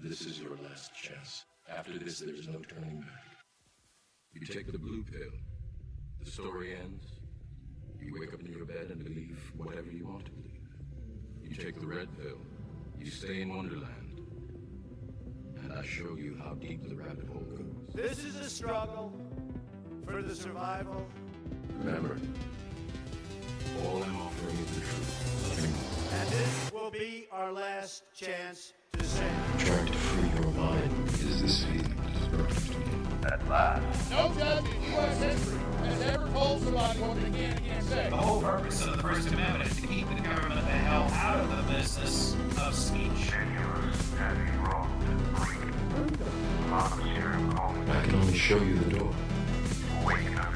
This is your last chance. After this, there is no turning back. You take the blue pill. The story ends. You wake up in your bed and believe whatever you want to believe. You take the red pill. You stay in Wonderland. And I show you how deep the rabbit hole goes. This is a struggle for the survival. Remember, all I'm offering is the truth. Nothing more. And this will be our last chance to say. Trying to free your mind is this feeling destructive to you. At last. No judge in U.S. history has ever told somebody what they can and can't say. The whole purpose of the First Amendment is to keep the government the hell out of the business of speech. I can only show you the door.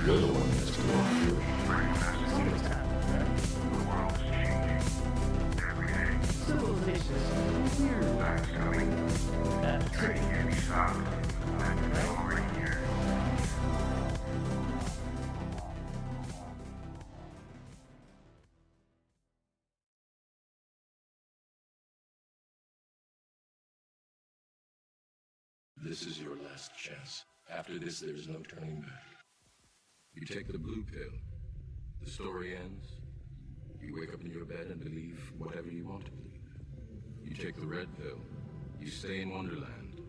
You're the one that's to walk through it. Civilization's weird. That's crazy. This is your last chance. After this, there's no turning back. You take the blue pill. The story ends. You wake up in your bed and believe whatever you want to believe. You take the red pill. You stay in Wonderland.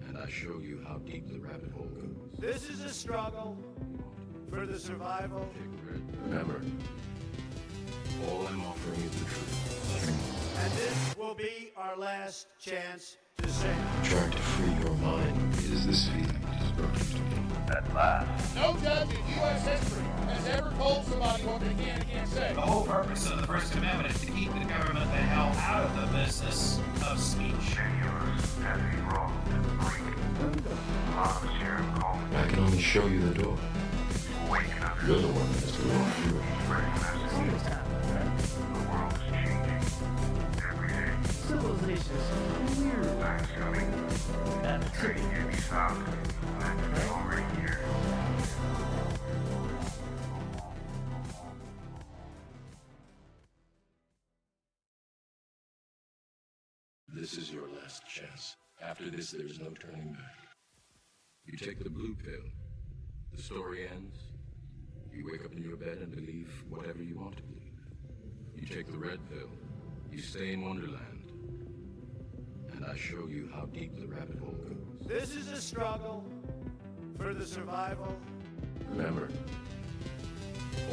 And I show you how deep the rabbit hole goes. This is a struggle for the survival. Take the red pill. Remember, all I'm offering is the truth. Nothing more. And this will be our last chance to say. Trying to free your mind is this feeling destructive to you. At last. No judge in U.S. history has ever told somebody what they can and can't say. The whole purpose of the First Amendment is to keep the government the hell out of the business of speech. I can only show you the door. You're the one that's to walk through it. Civilization's weird. That's crazy. This is your last chance. After this, there's no turning back. You take the blue pill. The story ends. You wake up in your bed and believe whatever you want to believe. You take the red pill. You stay in Wonderland. And I show you how deep the rabbit hole goes. This is a struggle for the survival. Remember,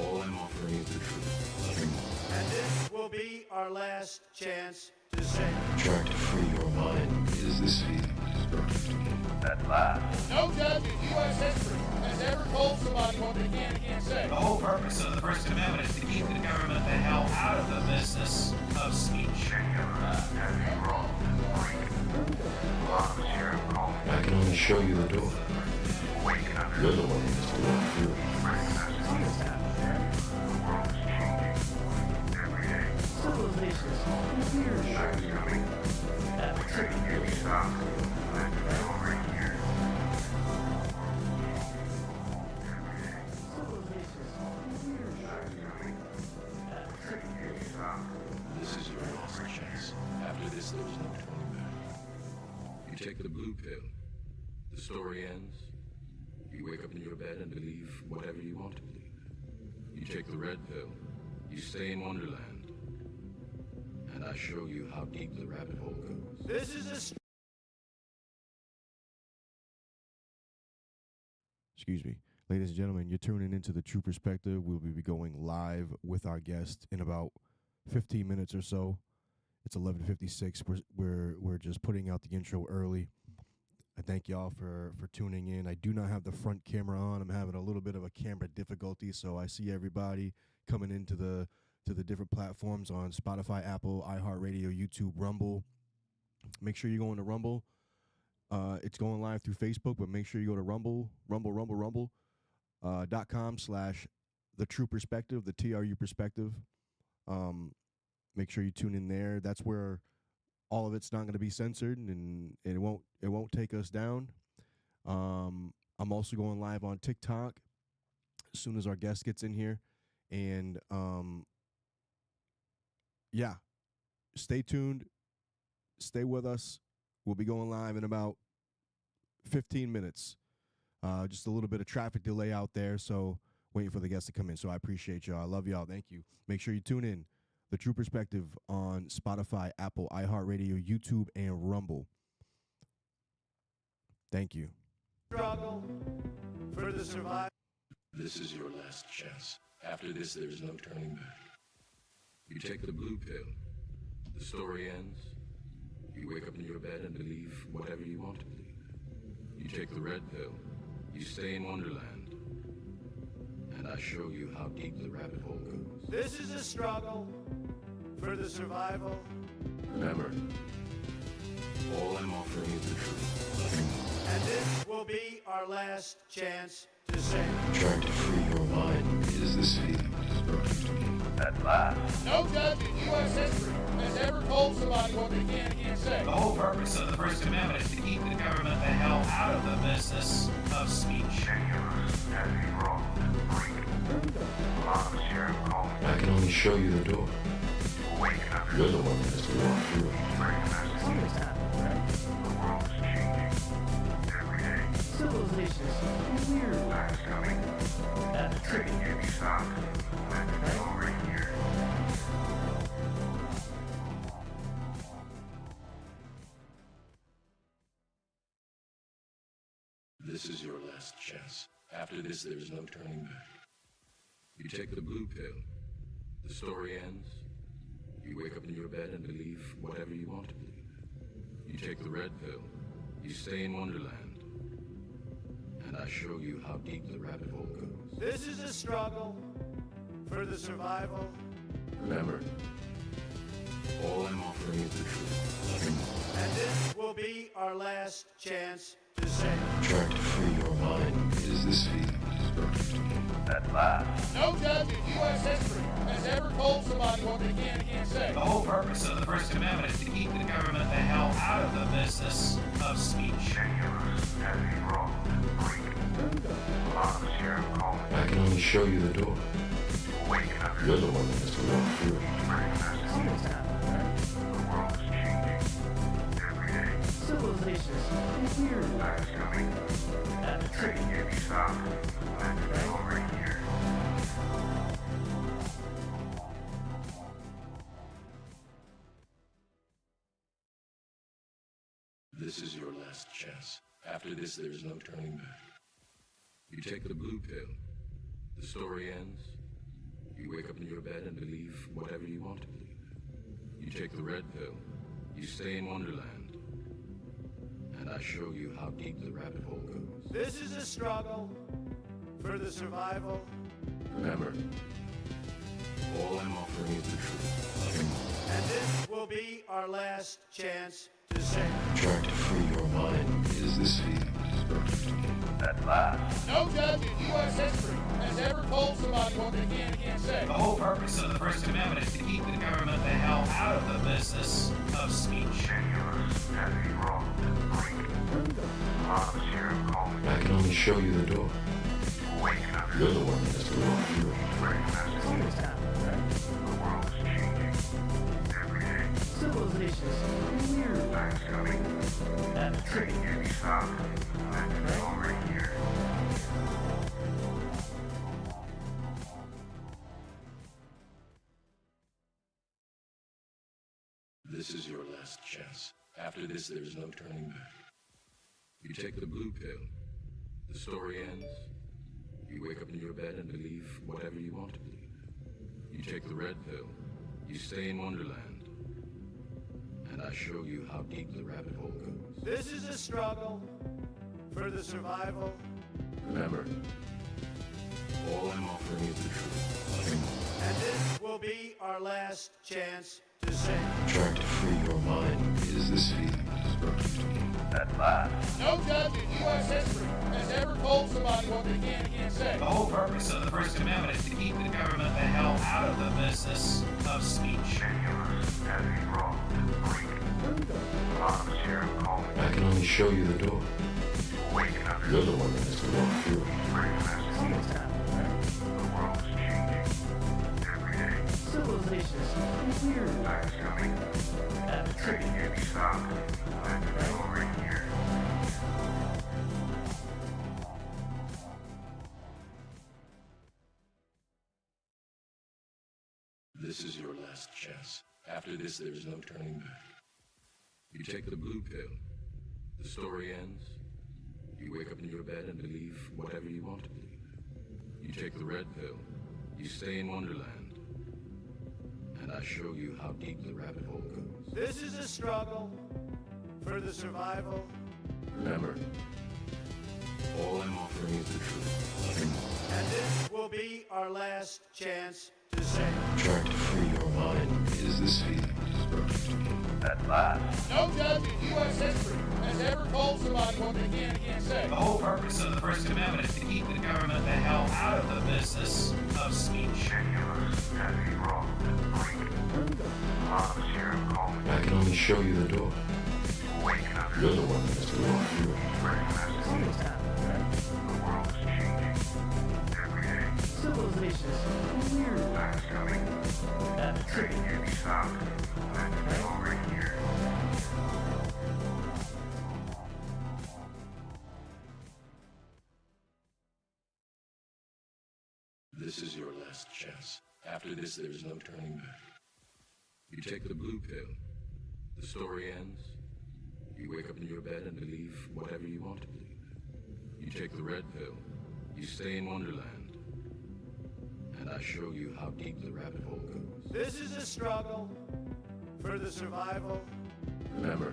all I'm offering is the truth. Nothing more. And this will be our last chance to say. Trying to free your mind is this feeling destructive to you. At last. No judge in U.S. history has ever told somebody what they can and can't say. The whole purpose of the First Amendment is to keep the government the hell out of the business of speech. I can only show you the door. You're the one that's to walk through it. Civilization's weird. That's crazy. This is your last chance. After this, there's no turning back. You take the blue pill. The story ends. You wake up in your bed and believe whatever you want to believe. You take the red pill. You stay in Wonderland. And I show you how deep the rabbit hole goes. This is a Excuse me. Ladies and gentlemen, you're tuning into the Tru Perspective. We'll be going live with our guest in about 15 minutes or so. It's 11:56. We're just putting out the intro early. I thank y'all for tuning in. I do not have the front camera on. I'm having a little bit of a camera difficulty, so I see everybody coming into the different platforms on Spotify, Apple, iHeartRadio, YouTube, Rumble. Make sure you go into Rumble. It's going live through Facebook, but make sure you go to Rumble. .com/the Tru Perspective, the TRU Perspective. Make sure you tune in there. That's where all of it's not going to be censored, and it won't take us down. I'm also going live on TikTok as soon as our guest gets in here, and yeah, stay tuned, stay with us. We'll be going live in about 15 minutes. Just a little bit of traffic delay out there, so waiting for the guests to come in. So I appreciate y'all. I love y'all. Thank you. Make sure you tune in. The Tru Perspective on Spotify, Apple, iHeartRadio, YouTube, and Rumble. Thank you. Struggle for the survival. This is your last chance. After this, there is no turning back. You take the blue pill. The story ends. You wake up in your bed and believe whatever you want to believe. You take the red pill. You stay in Wonderland. And I show you how deep the rabbit hole goes. This is a struggle for the survival. Remember, all I'm offering is the truth. Nothing more. And this will be our last chance to say. Trying to free your mind is this feeling that has brought you to me. At last. No judge in U.S. history has ever told somebody what they can and can't say. The whole purpose of the First Amendment is to keep the government the hell out of the business of speech. Any of us has a wrong to break. A lot of us here have called I can only show you the door. waking up. You're the one that has to walk through it. The world is changing every day. Civilizations weird. Time's coming. Everything can be stopped. It's already here. This is your last chance. After this, there is no turning back. You take the blue pill. The story ends. You wake up in your bed and believe whatever you want to believe. You take the red pill. You stay in Wonderland. And I show you how deep the rabbit hole goes. This is a struggle for the survival. Remember, all I'm offering is the truth. Nothing more. And this will be our last chance to say. Trying to free your mind is this feeling that has brought you to me. At last. No judge in U.S. history has ever told somebody what they can and can't say. The whole purpose of the First Amendment is to keep the government the hell out of the business of speech. Any of us has a wrong to break. A lot of us here have called I can only show you the door. waking up. You're the one that has to walk through it. The world is changing every day. Civilizations weird. Time's coming. Everything can be stopped. It's already here. This is your last chance. After this, there is no turning back. You take the blue pill. The story ends. You wake up in your bed and believe whatever you want to believe. You take the red pill. You stay in Wonderland. And I show you how deep the rabbit hole goes. This is a struggle for the survival. Remember, all I'm offering is the truth. Nothing more. And this will be our last chance to say. Trying to free your mind is this feeling that has brought you to me. At last. No judge in U.S. history has ever told somebody what they can and can't say. The whole purpose of the First Amendment is to keep the government the hell out of the business of speech. Any of us has a wrong to break. A lot of us here have called I can only show you the door. waking up. You're the one that has to walk through it. The world is changing every day. Civilizations weird. Time's coming. Everything can be stopped. It's already here. This is your last chance. After this, there is no turning back. You take the blue pill. The story ends. You wake up in your bed and believe whatever you want to believe. You take the red pill. You stay in Wonderland. And I show you how deep the rabbit hole goes. This is a struggle for the survival. Remember, all I'm offering is the truth. Nothing more. And this will be our last chance to say. Trying to free your mind is this feeling that has brought you to me. At last. No judge in U.S. history has ever told somebody what they can and can't say. The whole purpose of the First Amendment is to keep the government the hell out of the business of speech. Any of us has a wrong to break. A lot of us here have called I can only show you the door. waking up. You're the one that has to walk through it. The world is changing every day. Civilizations weird. Time's coming. The trading can't be stopped. Let's go right here. This is your last chance. After this, there is no turning back. You take the blue pill. The story ends. You wake up in your bed and believe whatever you want to believe. You take the red pill. You stay in Wonderland. And I show you how deep the rabbit hole goes. This is a struggle for the survival. Remember, all I'm offering is the truth. Nothing more. And this will be our last chance to say. Trying to free your mind is this feeling described to me. At last. No judge in U.S. history has ever told somebody what they can and can't say. The whole purpose of the First Amendment is to keep the government the hell out of the business of speech. Genuine, heavy, wrong, break. Sheriff, call me. I can only show you the door. Waking up. You're the one that has to walk through it. Almost happened. The world is changing. Every day. Civilization is weird. Time's coming. The trading can't be stopped. Let's go right here. This is your last chance. After this, there is no turning back. You take the blue pill. The story ends. You wake up in your bed and believe whatever you want to believe. You take the red pill. You stay in Wonderland. And I show you how deep the rabbit hole goes. This is a struggle for the survival. Remember,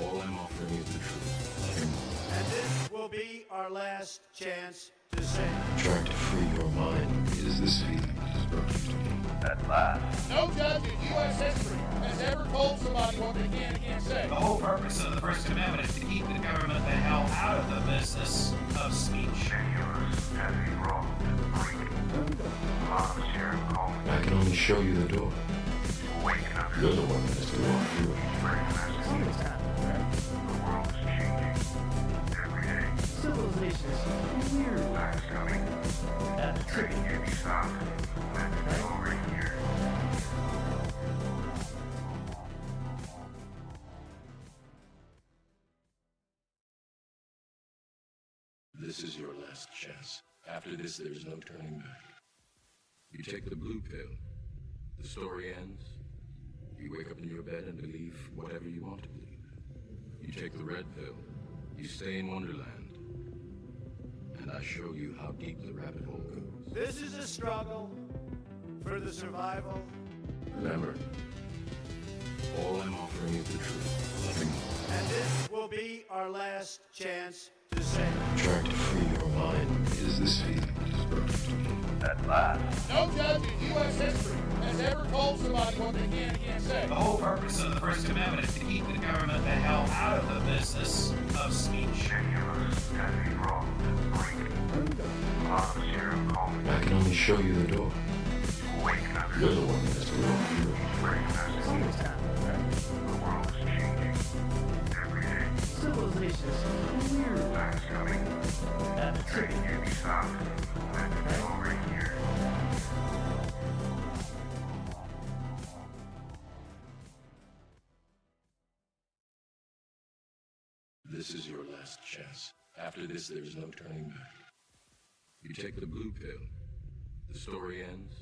all I'm offering is the truth. Nothing more. And this will be our last chance to say. Trying to free your mind is this feeling described to me. At last. No judge in U.S. history has ever told somebody what they can and can't say. The whole purpose of the First Amendment is to keep the government the hell out of the business of speech. Genuine, heavy, wrong, break. Sheriff, call me. I can only show you the door. Waking up. You're the one that has to walk through it. Almost happened. The world is changing. Every day. Civilization is weird. Time's coming. The trading can't be stopped. Let's go right here. This is your last chance. After this, there is no turning back. You take the blue pill. The story ends. You wake up in your bed and believe whatever you want to believe. You take the red pill. You stay in Wonderland. And I show you how deep the rabbit hole goes. This is a struggle for the survival. Remember, all I'm offering is the truth. Nothing more. And this will be our last chance to say. Trying to free your mind is this feeling described to me. At last. No judge in U.S. history has ever told somebody what they can and can't say. The whole purpose of the First Amendment is to keep the government the hell out of the business of speech. Genuine, heavy, wrong, break. Sheriff, call me. I can only show you the door. Waking up. You're the one that has to walk through it. Almost happened. The world is changing. Every day. Civilization is weird. Time's coming. The trading can't be stopped. Let's go right here. This is your last chance. After this, there is no turning back. You take the blue pill. The story ends.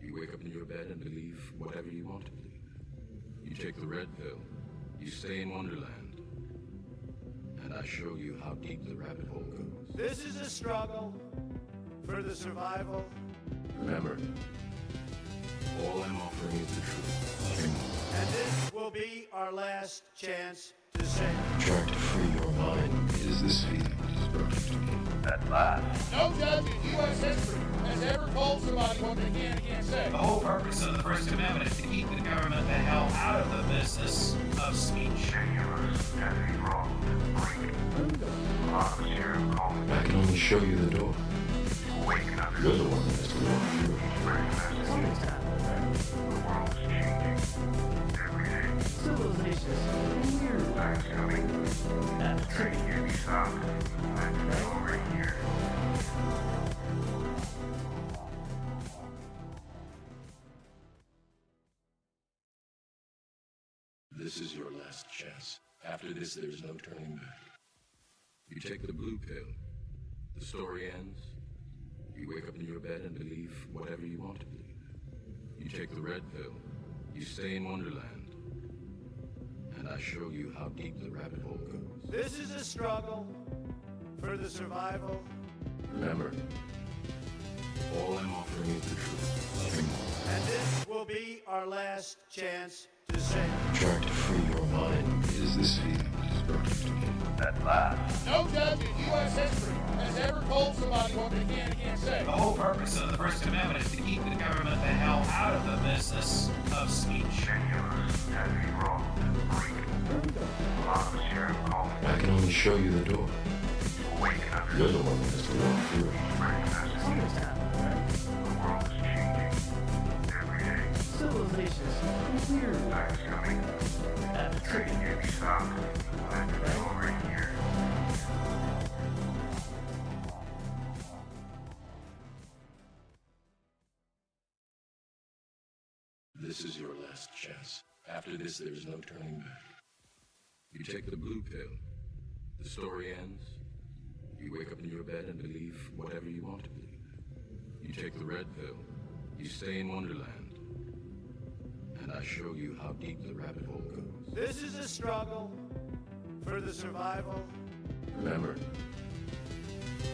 You wake up in your bed and believe whatever you want to believe. You take the red pill. You stay in Wonderland. And I show you how deep the rabbit hole goes. This is a struggle for the survival. Remember, all I'm offering is the truth. Nothing more. And this will be our last chance to say. Trying to free your mind is this feeling described to me. At last. No judge in U.S. history has ever told somebody what they can and can't say. The whole purpose of the First Amendment is to keep the government the hell out of the business of speech. Genuine, heavy, wrong, break. Sheriff, call me. I can only show you the door. Waking up. You're the one that has to walk through it. Almost happened. The world is changing. Every day. Civilization is weird. Time's coming. The trading can't be stopped. Let's go right here. This is your last chance. After this, there's no turning back. You take the blue pill. The story ends. You wake up in your bed and believe whatever you want to believe. You take the red pill. You stay in Wonderland. And I show you how deep the rabbit hole goes. This is a struggle for the survival. Remember, all I'm offering is the truth. Nothing more. And this will be our last chance to say. Trying to free your mind. It is this feeling that is burning to me. At last. No judge in U.S. history has ever told somebody what they can and can't say. The whole purpose of the First Amendment is to keep the government the hell out of the business of speech. Many of us have been wrong to break. A lot of us here have called I can only show you the door. awaken under You're the one that has to walk through it. recognize Some is time, right? the world is changing every day. Civilization's weird. Time is coming. At the Trading trigger. can't be stopped. It's already here. This is your last chance. After this, there is no turning back. You take the blue pill. The story ends. You wake up in your bed and believe whatever you want to believe. You take the red pill. You stay in Wonderland. And I show you how deep the rabbit hole goes. This is a struggle for the survival. Remember,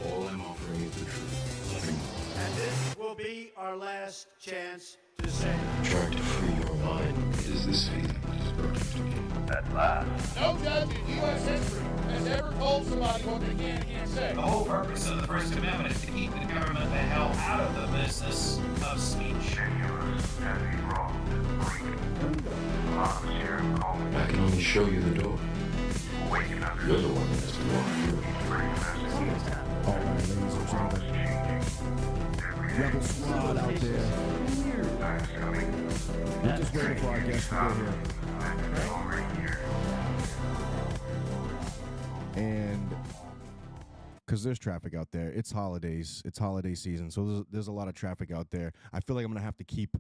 all I'm offering is the truth. Nothing more. And this will be our last chance to say. Trying to free your mind. It is this feeling that is burning to me. At last. No judge in U.S. history has ever told somebody what they can and can't say. The whole purpose of the First Amendment is to keep the government the hell out of the business of speech. Many of us have been wrong to break. A lot of us here have called I can only show you the door. awaken under You're the one that has to walk through it. recognize Some is time. All right, ladies and the world is gentlemen, changing every day. Rebel Squad out there. Weird. Time is coming. We're just waiting for our guests to get here. It's already here. And because there's traffic out there, it's holidays, it's holiday season, so there's a lot of traffic out there. I feel like I'm gonna have to keep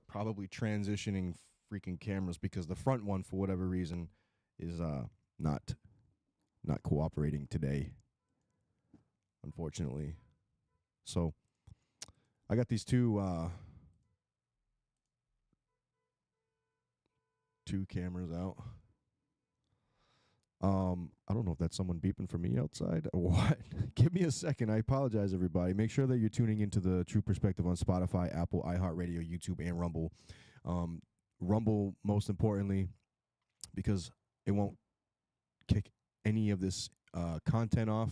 probably transitioning freaking cameras because the front one, for whatever reason, is not cooperating today, unfortunately. So I got these two cameras out. I don't know if that's someone beeping for me outside or what. Give me a second. I apologize, everybody. Make sure that you're tuning into the Tru Perspective on Spotify, Apple, iHeartRadio, YouTube, and Rumble. Rumble, most importantly, because it won't kick any of this content off,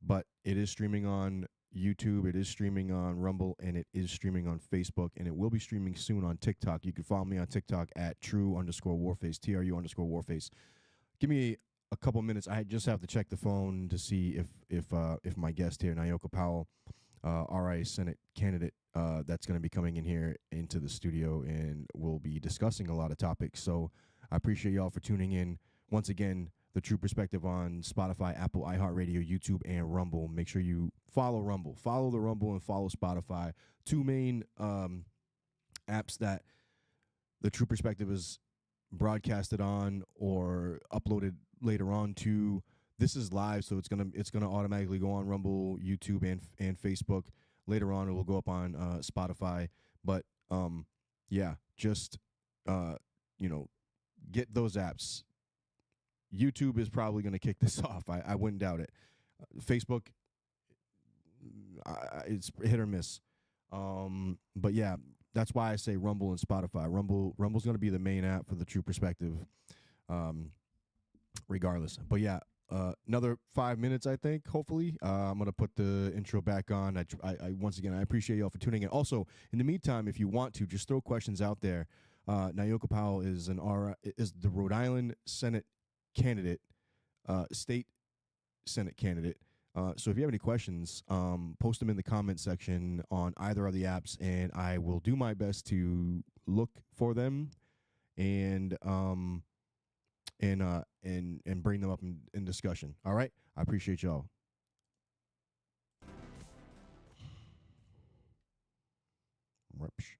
but it is streaming on YouTube, it is streaming on Rumble, and it is streaming on Facebook, and it will be streaming soon on TikTok. You can follow me on TikTok at Tru_Warface, TRU_Warface. Give me a couple minutes. I just have to check the phone to see if my guest here, Niyoka Powell, RI Senate candidate, that's going to be coming in here into the studio, and we'll be discussing a lot of topics. So I appreciate y'all for tuning in. Once again, the Tru Perspective on Spotify, Apple, iHeartRadio, YouTube, and Rumble. Make sure you follow Rumble. Follow the Rumble and follow Spotify. Two main apps that the Tru Perspective is broadcasted on or uploaded later on to. This is live, so it's gonna automatically go on Rumble, YouTube, and Facebook. Later on, it will go up on Spotify. But yeah, just get those apps. YouTube is probably going to kick this off. I wouldn't doubt it. Facebook, it's hit or miss. But yeah, that's why I say Rumble and Spotify. Rumble's going to be the main app for the Tru Perspective, regardless. But yeah, another 5 minutes, I think. Hopefully, I'm going to put the intro back on. I once again, I appreciate y'all for tuning in. Also, in the meantime, if you want to, just throw questions out there. Niyoka Powell is the Rhode Island Senate candidate, state Senate candidate. So if you have any questions, post them in the comment section on either of the apps, and I will do my best to look for them and bring them up in discussion. All right, I appreciate y'all.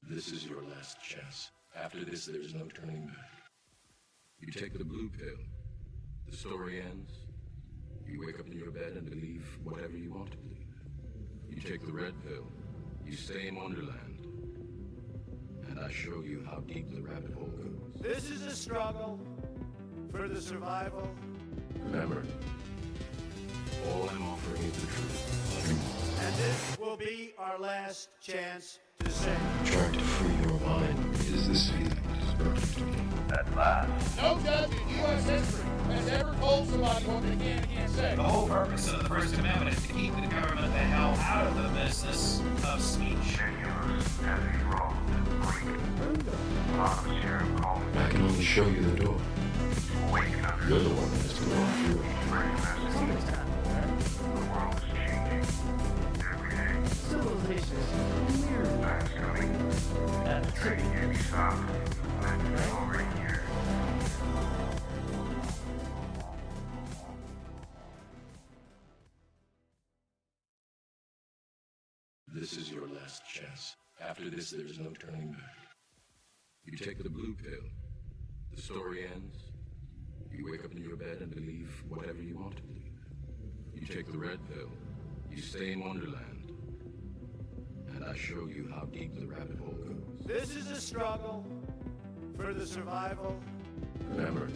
This is your last chance. After this, there is no turning back. You take the blue pill. The story ends. You wake up in your bed and believe whatever you want to believe. You take the red pill. You stay in Wonderland. And I show you how deep the rabbit hole goes. This is a struggle for the survival. Remember, all I'm offering is the truth. And this will be our last chance to say. Trying to free your mind is this feeling dispersed. At last. No judge in U.S. history has ever told somebody what they can and can't say. The whole purpose of the First Amendment is to keep the government the hell out of the business of speech. Genuine as he wrong to break. A lot of sheriff calling. I can only show you the door. Waking up. You're the one that has to walk through it. Recognize the world is changing. Every day. Civilization is weird. Time's coming. At the Trading can't be stopped. It's already here. This is your last chance. After this, there is no turning back. You take the blue pill. The story ends. You wake up in your bed and believe whatever you want to believe. You take the red pill. You stay in Wonderland. And I show you how deep the rabbit hole goes. This is a struggle for the survival. Remember,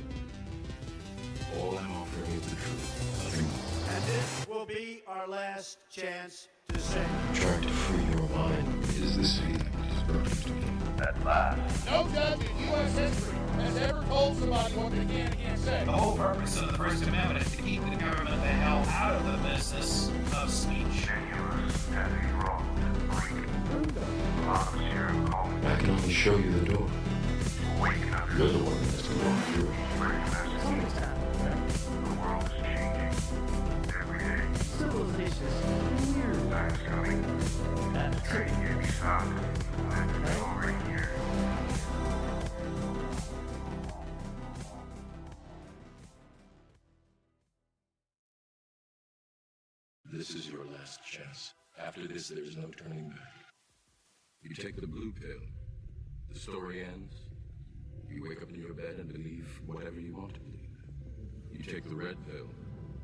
all I'm offering is the truth. And this will be our last chance to say. Trying to free your mind is this feeling dispersed. At last. No judge in U.S. history has ever told somebody what they can and can't say. The whole purpose of the First Amendment is to keep the government the hell out of the business of speech. Genuine as he wrong to break. A lot of sheriff calling. I can only show you the door. Waking up. You're the one that has to walk through it. Recognize the world is changing. Every day. Civilization is weird. Time's coming. At the Trading can't be stopped. It's already here. This is your last chance. After this, there is no turning back. You take the blue pill. The story ends. You wake up in your bed and believe whatever you want to believe. You take the red pill.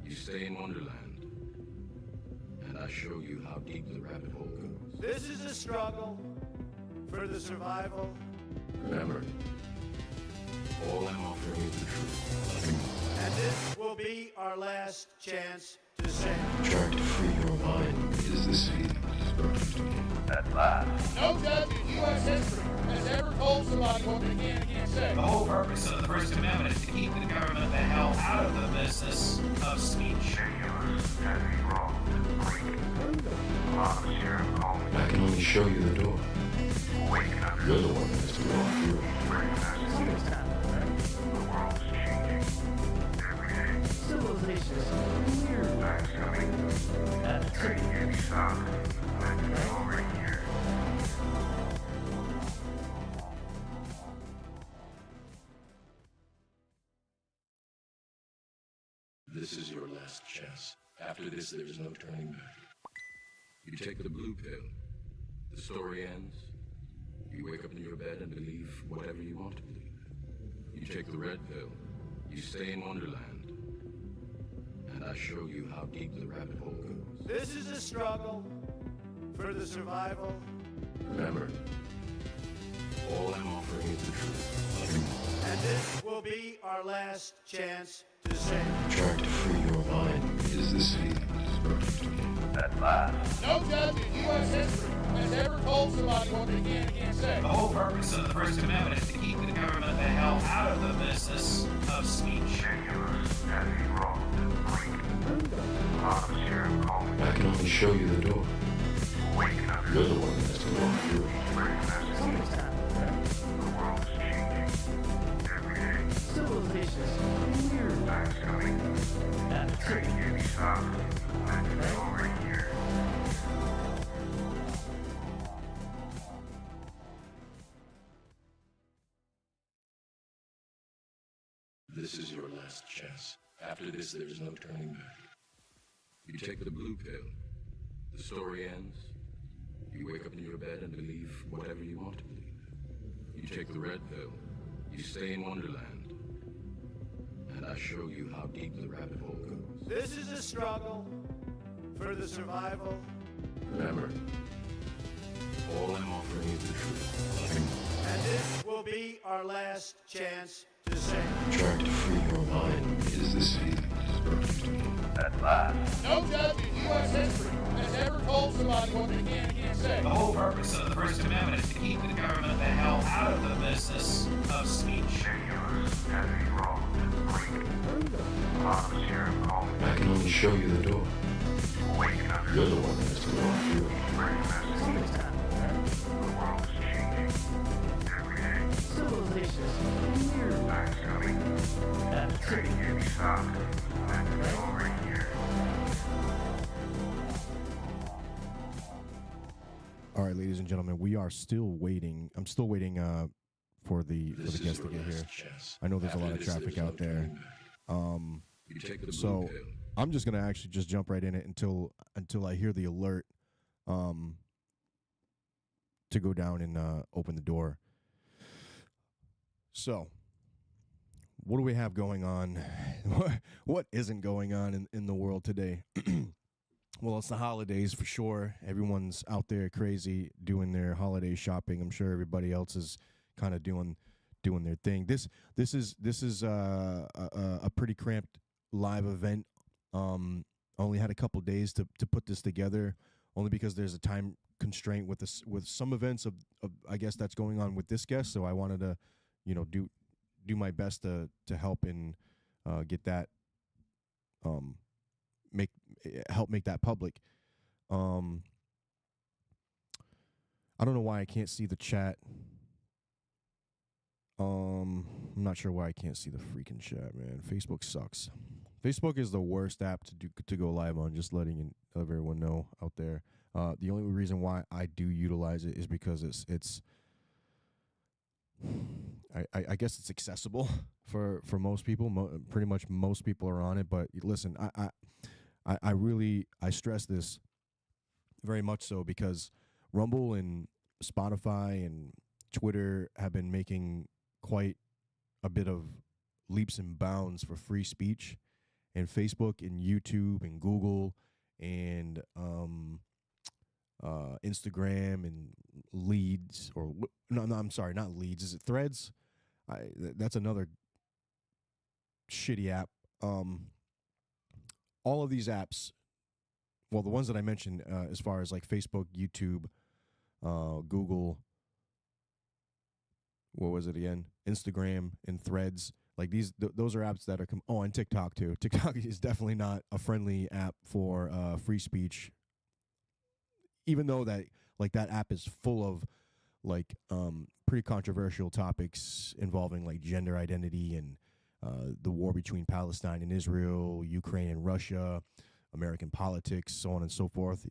You stay in Wonderland. And I show you how deep the rabbit hole goes. This is a struggle for the survival. Remember, all I'm offering is the truth. And this will be our last chance to say. Trying to free your mind is this feeling dispersed. At last. No judge in U.S. history has ever told somebody what they can and can't say. The whole purpose of the First Amendment is to keep the government the hell out of the business of speech. Genuine as he wrong to break. A lot of sheriff calling. I can only show you the door. Waking up. You're the one that has to walk through it. Recognize the world is changing. Every day. Civilization is weird. Time's coming. At the Trading can't be stopped. It's already here. This is your last chance. After this, there is no turning back. You take the blue pill. The story ends. You wake up in your bed and believe whatever you want to believe. You take the red pill. You stay in Wonderland. And I show you how deep the rabbit hole goes. This is a struggle for the survival. Remember, all I'm offering is the truth. And this will be our last chance to say. Trying to free your mind is this feeling dispersed. At last. No judge in U.S. history has ever told somebody what they can and can't say. The whole purpose of the First Amendment is to keep the government the hell out of the business of speech. Genuine as he wrong to break. A lot of sheriff calling. I can only show you the door. Waking up. You're the one that has to walk through it. Recognize the world is changing. Every day. Civilization is weird. Time's coming. At the Trading can't be stopped. It's already here. This is your last chance. After this, there is no turning back. You take the blue pill. The story ends. You wake up in your bed and believe whatever you want to believe. You take the red pill, you stay in Wonderland. And I show you how deep the rabbit hole goes. This is a struggle for the survival. Remember, all I'm offering is the truth. Nothing more. And this will be our last chance to say. Trying to free your mind is this feeling that is broken to me. At last. No judge in U.S. history has ever told somebody what they can and can't say. The whole purpose of the First Amendment is to keep the government the hell out of the business of speech. Many of us had to be wrong to break. A lot of us here have called it I can only show you the door. waking up. You're the one that has to go on through it. Bring a message. The world is changing every day. Civilization's weird. Time's coming. At the It trigger. can't be stopped. And it's already here. All right, ladies and gentlemen, we are still waiting. I'm still waiting for the This guest is to your get here. last chance. I know there's a lot After of this, traffic there's out no there. turning back. You take the blue So pill. I'm just gonna actually just jump right in it until I hear the alert to go down and open the door. So what do we have going on? What isn't going on in the world today? Well, it's the holidays for sure. Everyone's out there crazy doing their holiday shopping. I'm sure everybody else is kind of doing their thing. This is a pretty cramped live event. Only had a couple days to put this together, only because there's a time constraint with this, with some events of I guess that's going on with this guest. So I wanted to, do my best to help and get that help make that public. I don't know why I can't see the chat. I'm not sure why I can't see the freaking chat, man. Facebook sucks. Facebook is the worst app to go live on. Just letting everyone know out there. The only reason why I do utilize it is because it's I guess it's accessible for most people. Pretty much most people are on it. But listen, I really stress this very much so because Rumble and Spotify and Twitter have been making quite a bit of leaps and bounds for free speech, and Facebook and YouTube and Google and Instagram and Leads, or no, I'm sorry, not Leads. Is it Threads? That's another shitty app. All of these apps, well, the ones that I mentioned, as far as like Facebook, YouTube, Google, what was it again? Instagram and Threads. Like those are apps that are and TikTok too. TikTok is definitely not a friendly app for free speech. Even though that app is full of pretty controversial topics involving like gender identity and the war between Palestine and Israel, Ukraine and Russia, American politics, so on and so forth,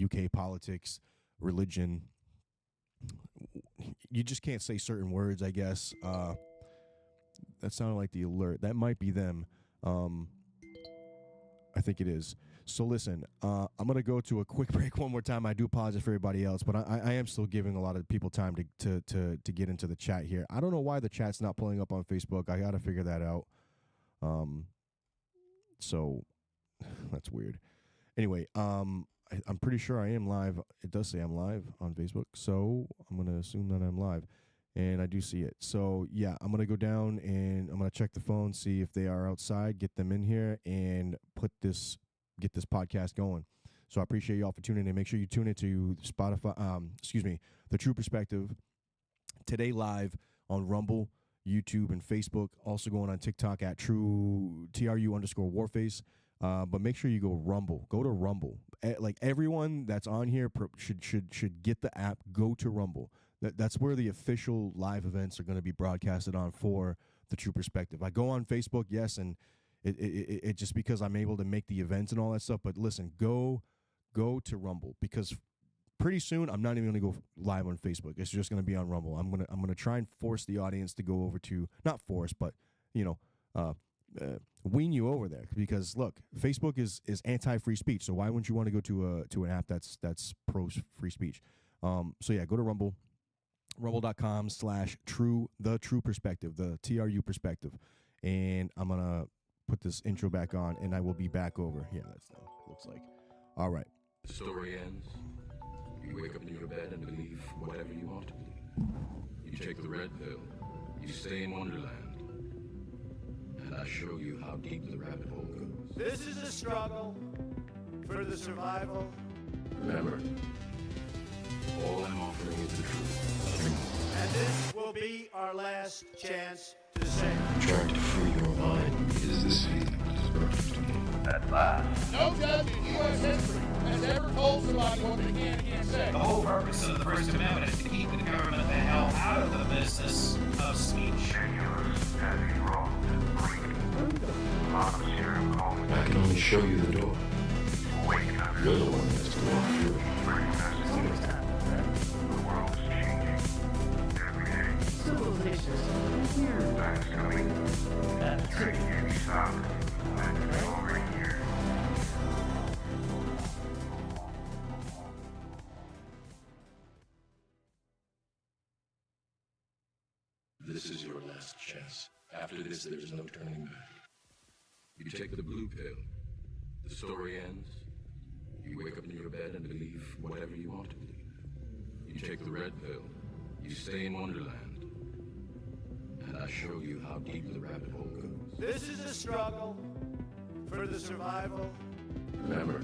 UK politics, religion. You just can't say certain words, I guess. That sounded like the alert. That might be them. I think it is. So listen, I'm going to go to a quick break one more time. I do apologize for everybody else, but I am still giving a lot of people time to get into the chat here. I don't know why the chat's not pulling up on Facebook. I got to figure that out. So that's weird. Anyway, I'm pretty sure I am live. It does say I'm live on Facebook, so I'm going to assume that I'm live. And I do see it. So, yeah, I'm going to go down and I'm going to check the phone, see if they are outside, get them in here, and get this podcast going. So I appreciate you all for tuning in. Make sure you tune into Spotify, the Tru Perspective, today live on Rumble, YouTube, and Facebook. Also going on TikTok at TRU_Warface. But make sure you go Rumble. Go to Rumble. Like everyone that's on here should get the app. Go to Rumble. That's where the official live events are going to be broadcasted on for the Tru Perspective. I go on Facebook, yes, and it just because I'm able to make the events and all that stuff. But listen, go to Rumble, because pretty soon I'm not even going to go live on Facebook. It's just going to be on Rumble. I'm gonna try and force the audience to go over to, not force, but wean you over there, because look, Facebook is anti-free speech. So why wouldn't you want to go to an app that's pro free speech? So yeah, go to Rumble. Rumble.com/Tru Perspective, the TRU Perspective. And I'm going to put this intro back on, and I will be back over. Yeah, that's what it looks like. All right. The story ends. You wake up in your bed and believe whatever you want to believe. You take the red pill. You stay in Wonderland. And I show you how deep the rabbit hole goes. This is a struggle for the survival. Remember, all I'm offering is the truth. And this will be our last chance to say. Trying to free your mind is this feeling perfect to me. At last. No judge in U.S. history has ever told somebody what they can and can't say. The whole purpose of the First Amendment is to keep the government the hell out of the business of speech. Genuine, heavy, raw, a lot of serial calling. I can only show you the door. Waking up. You're the one that's to walk through it. Pretty messy. The world's changing. Every day. Civilization's here. Time's coming. Couldn't get me stopped. And it's already here. This is your last chance. After this, there's no turning back. You take the blue pill. The story ends. You wake up in your bed and believe whatever you want to believe. You take the red pill. You stay in Wonderland. And I show you how deep the rabbit hole goes. This is a struggle for the survival. Remember,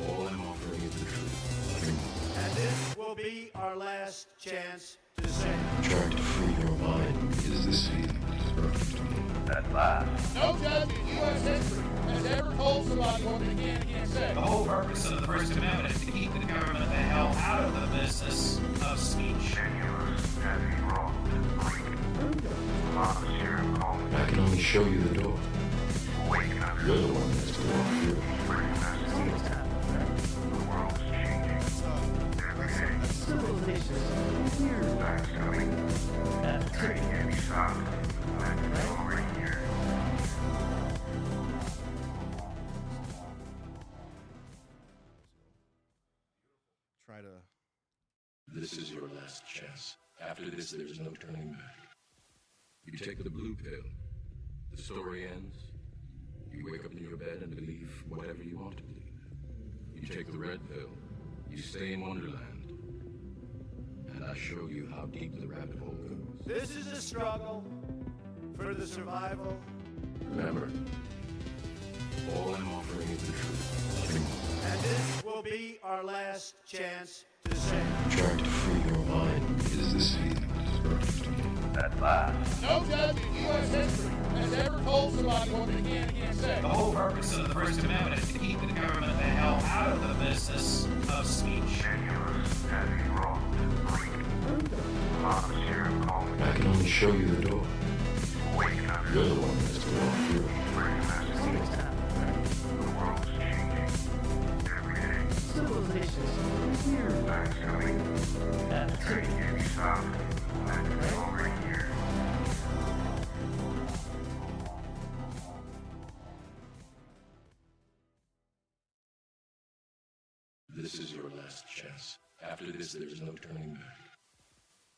all I'm offering is the truth. And this will be our last chance to say. Trying to free your mind is this feeling perfect to me. At last. No judge in U.S. history has ever told somebody what they can and can't say. The whole purpose of the First Amendment is to keep the government the hell out of the business of speech. Genuine, heavy, raw, a lot of serial calling. I can only show you the door. Waking up. You're the one that's to walk through it. Pretty messy. The world's changing. Every day. Civilization's here. Time's coming. Couldn't get me stopped. And it's already here. Try to. This is your last chance. After this, there's no turning back. You take the blue pill. The story ends. You wake up in your bed and believe whatever you want to believe. You take the red pill. You stay in Wonderland. And I show you how deep the rabbit hole goes. This is a struggle for the survival. Remember, all I'm offering is the truth. And this will be our last chance to say. Trying to free your mind is this feeling perfect to me. At last. No judge in U.S. history has ever told somebody what they can and can't say. The whole purpose of the First Amendment is to keep the government the hell out of the business of speech. Genuine, heavy, raw, a lot of serial calling. I can only show you the door. Waking up. You're the one that's to walk through it. Pretty messy. The world's changing. Every day. Civilization's here. Time's coming. Couldn't get me stopped. And it's already here. This is your last chance. After this, there's no turning back.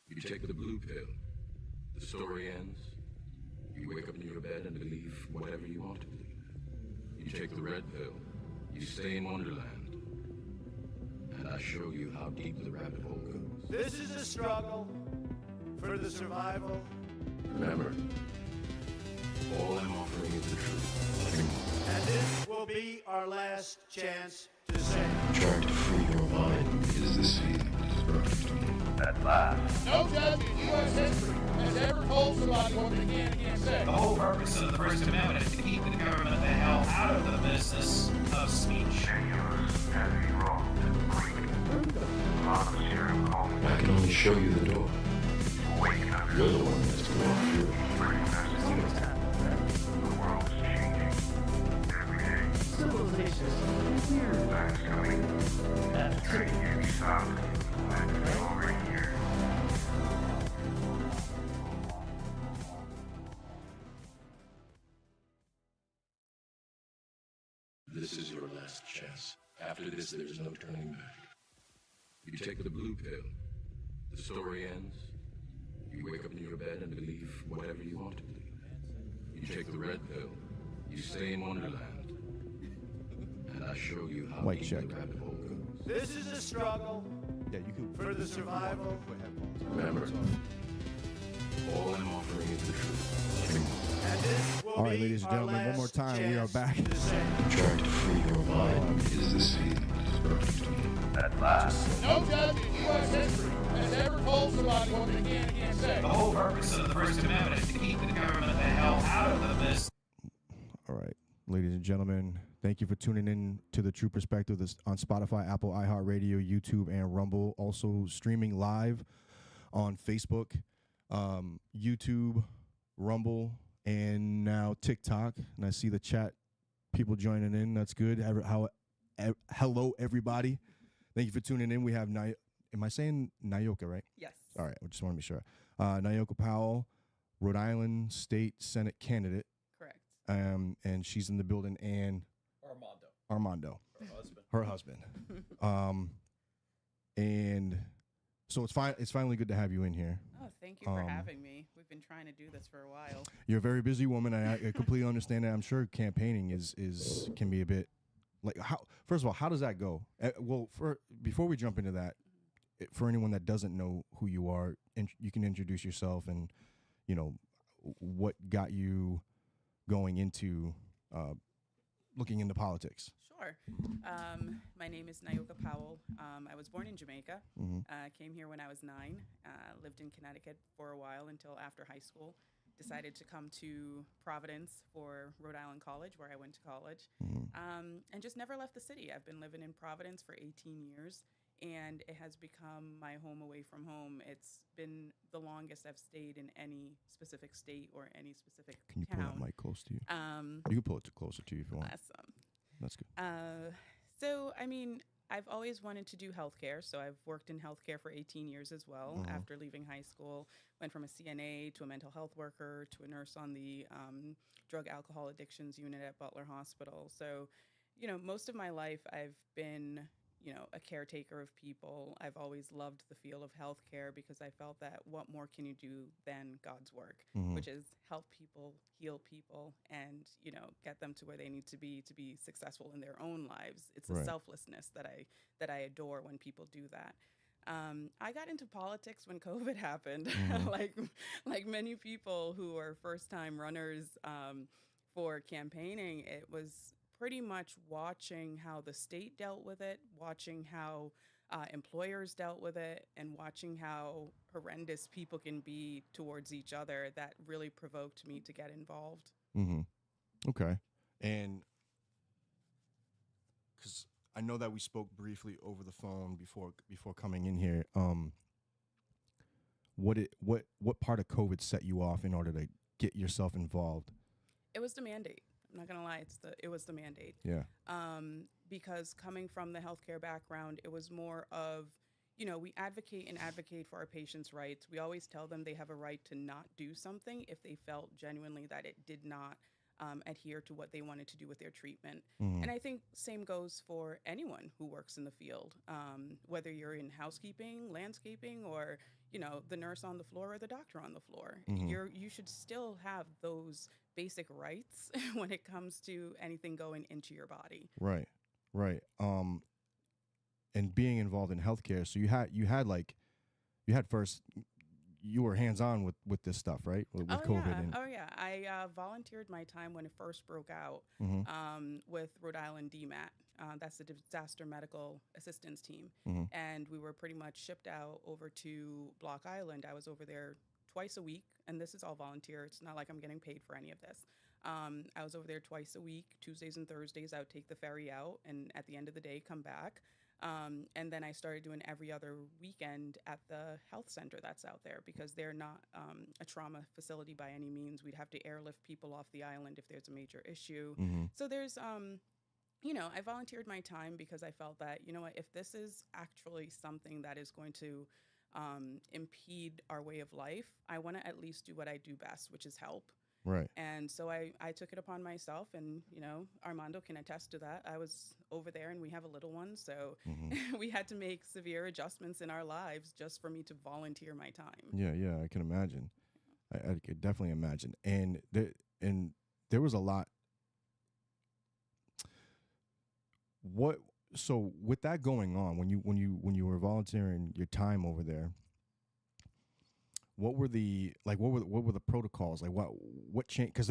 You take the blue pill. The story ends. You wake up in your bed and believe whatever you want to believe. You take the red pill. You stay in Wonderland. And I show you how deep the rabbit hole goes. This is a struggle for the survival. Remember, all I'm offering is the truth. And this will be our last chance to say. Trying to free your mind is this feeling perfect to me. At last. No judge in U.S. history has ever told somebody what they can and can't say. The whole purpose of the First Amendment is to keep the government the hell out of the business of speech. Genuine, heavy, raw, a lot of serial calling. I can only show you the door. Waking up. You're the one that's to walk through it. Pretty messy. The world's changing. Every day. Civilization's here. Time's coming. Couldn't get me stopped. And it's already here. This is your last chance. After this, there's no turning back. You take the blue pill. The story ends. You wake up in your bed and believe whatever you want to believe. You take the red pill. You stay in Wonderland. And I show you how Mic deep check. the rabbit hole goes. This is a struggle Yeah, you can for the survival. Remember, all I'm offering is the truth. And this will All right, be ladies and our gentlemen, one more last time, we are chance back. to say. Try to free your mind. Is this feeling perfect? At last. No judge in U.S. history has ever told somebody what they can and can't say. The whole purpose of the First Amendment is to keep the government the hell out of the business. All right, ladies and gentlemen, thank you for tuning in to the True Perspective this on Spotify, Apple, iHeartRadio, YouTube, and Rumble. Also streaming live on Facebook, YouTube, Rumble, and now TikTok. And I see the chat people joining in. That's good. Hello, everybody. Thank you for tuning in. We have am I saying Niyoka, right? Yes. All right, I just want to be sure. Niyoka Powell, Rhode Island State Senate candidate. Correct. And she's in the building, and Armando, her husband. And so it's finally good to have you in here. Oh, thank you for having me. We've been trying to do this for a while. You're a very busy woman. I completely understand that. I'm sure campaigning can be a bit like first of all, how does that go? Before we jump into that, for anyone that doesn't know who you are, you can introduce yourself and what got you going into looking into politics. Sure. My name is Niyoka Powell. I was born in Jamaica. Came here when I was 9. Lived in Connecticut for a while until after high school. Decided to come to Providence for Rhode Island College, where I went to college, and just never left the city. I've been living in Providence for 18 years, and it has become my home away from home. It's been the longest I've stayed in any specific state or any specific Can you town. pull that mic close to you? You can pull it closer to you if you want. Awesome. That's good. So, I mean, I've always wanted to do healthcare, so I've worked in healthcare for 18 years as well. After leaving high school, went from a CNA to a mental health worker to a nurse on the drug alcohol addictions unit at Butler Hospital. So, most of my life I've been, a caretaker of people. I've always loved the feel of healthcare because I felt that what more can you do than God's work, which is help people, heal people, and, get them to where they need to be successful in their own lives. It's the selflessness that I adore when people do that. I got into politics when COVID happened, like many people who are first-time runners for campaigning. It was pretty much watching how the state dealt with it, watching how employers dealt with it, and watching how horrendous people can be towards each other that really provoked me to get involved. Okay. And because I know that we spoke briefly over the phone before coming in here, what part of COVID set you off in order to get yourself involved? It was the mandate. I'm not gonna lie, it was the mandate. Yeah. Because coming from the healthcare background, it was more of, we advocate for our patients' rights. We always tell them they have a right to not do something if they felt genuinely that it did not adhere to what they wanted to do with their treatment. And I think same goes for anyone who works in the field, whether you're in housekeeping, landscaping, or the nurse on the floor or the doctor on the floor. You should still have those basic rights when it comes to anything going into your body. Right. And being involved in healthcare, so you were hands-on with this stuff, right? With COVID. Yeah. I volunteered my time when it first broke out with Rhode Island DMAT. That's the Disaster Medical Assistance Team. And we were pretty much shipped out over to Block Island. I was over there twice a week, and this is all volunteer. It's not like I'm getting paid for any of this. I was over there twice a week, Tuesdays and Thursdays. I would take the ferry out, and at the end of the day, come back. And then I started doing every other weekend at the health center that's out there, because they're not a trauma facility by any means. We'd have to airlift people off the island if there's a major issue. So there's, I volunteered my time because I felt that, if this is actually something that is going to impede our way of life, I want to at least do what I do best, which is help. Right. And so I took it upon myself, and, you know, Armando can attest to that. I was over there, and we have a little one, so we had to make severe adjustments in our lives just for me to volunteer my time. Yeah, yeah, I can imagine. I could definitely imagine. And there was a lot. So with that going on, when you were volunteering your time over there, what were the protocols? Like what changed? Because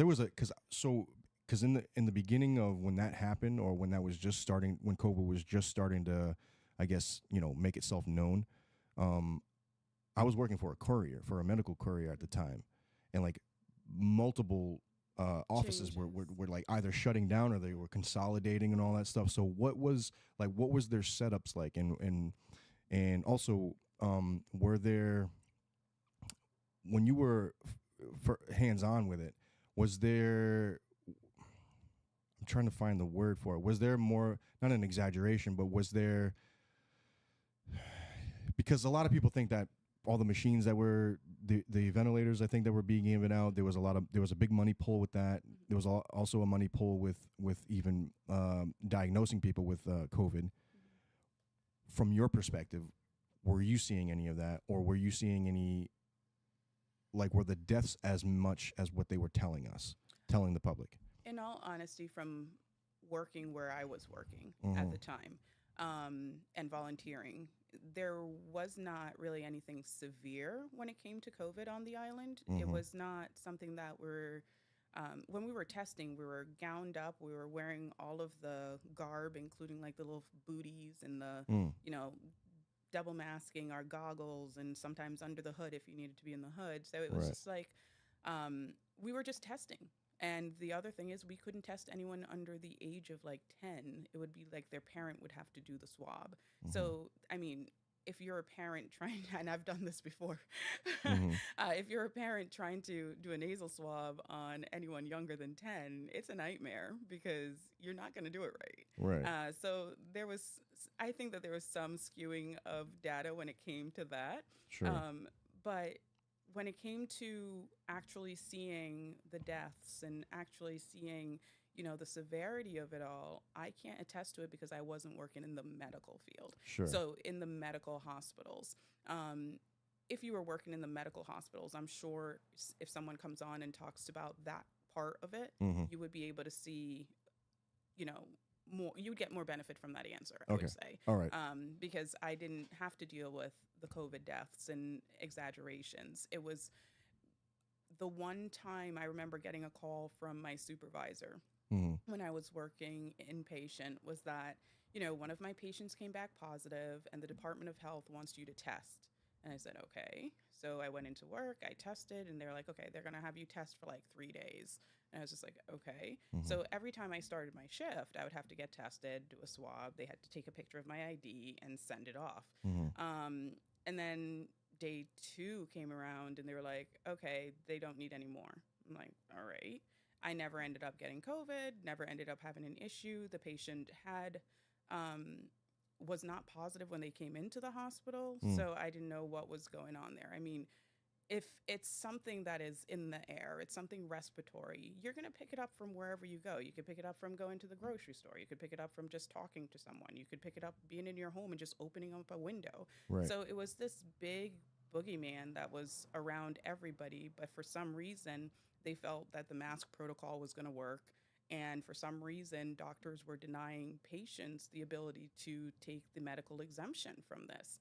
in the beginning of when that happened, or when that was just starting, when COVID was just starting to, I guess, you know, make itself known, I was working for a medical courier at the time, and like multiple offices were like either shutting down or they were consolidating and all that stuff. So what was their setups like, and also were there, when you were hands on with it, was there, I'm trying to find the word for it, was there more, not an exaggeration, but was there, because a lot of people think that all the machines that were the ventilators, I think, that were being given out, there was a big money pull with that. There was also a money pull with even diagnosing people with COVID. From your perspective, were you seeing any of that, or were you seeing any, like, were the deaths as much as what they were telling the public? In all honesty, from working where I was working at the time, and volunteering, there was not really anything severe when it came to COVID on the island. It was not something that when we were testing, we were gowned up, we were wearing all of the garb, including like the little booties and the, you know, double masking, our goggles, and sometimes under the hood if you needed to be in the hood. So it was just like, we were just testing. And the other thing is, we couldn't test anyone under the age of like 10. It would be like their parent would have to do the swab. So, I mean, if you're a parent trying, and I've done this before, if you're a parent trying to do a nasal swab on anyone younger than 10, it's a nightmare because you're not going to do it right. Right. So I think that there was some skewing of data when it came to that. Sure. But when it came to actually seeing the deaths and actually seeing, you know, the severity of it all, I can't attest to it because I wasn't working in the medical field. Sure. So in the medical hospitals, if you were working in the medical hospitals, I'm sure if someone comes on and talks about that part of it, you would be able to see, you know, more, you would get more benefit from that answer, I would say. All right. Because I didn't have to deal with the COVID deaths and exaggerations. It was the one time I remember getting a call from my supervisor when I was working inpatient was that, you know, one of my patients came back positive and the Department of Health wants you to test. And I said, okay. So I went into work, I tested, and they're like, okay, they're going to have you test for like 3 days. And I was just like, okay. So every time I started my shift, I would have to get tested, do a swab. They had to take a picture of my ID and send it off. And then day 2 came around and they were like, okay, they don't need any more. I'm like, all right. I never ended up getting COVID, never ended up having an issue. The patient was not positive when they came into the hospital, so I didn't know what was going on there. I mean, if it's something that is in the air, it's something respiratory, you're going to pick it up from wherever you go. You could pick it up from going to the grocery store. You could pick it up from just talking to someone. You could pick it up being in your home and just opening up a window. Right. So it was this big boogeyman that was around everybody, but for some reason, they felt that the mask protocol was going to work. And for some reason, doctors were denying patients the ability to take the medical exemption from this,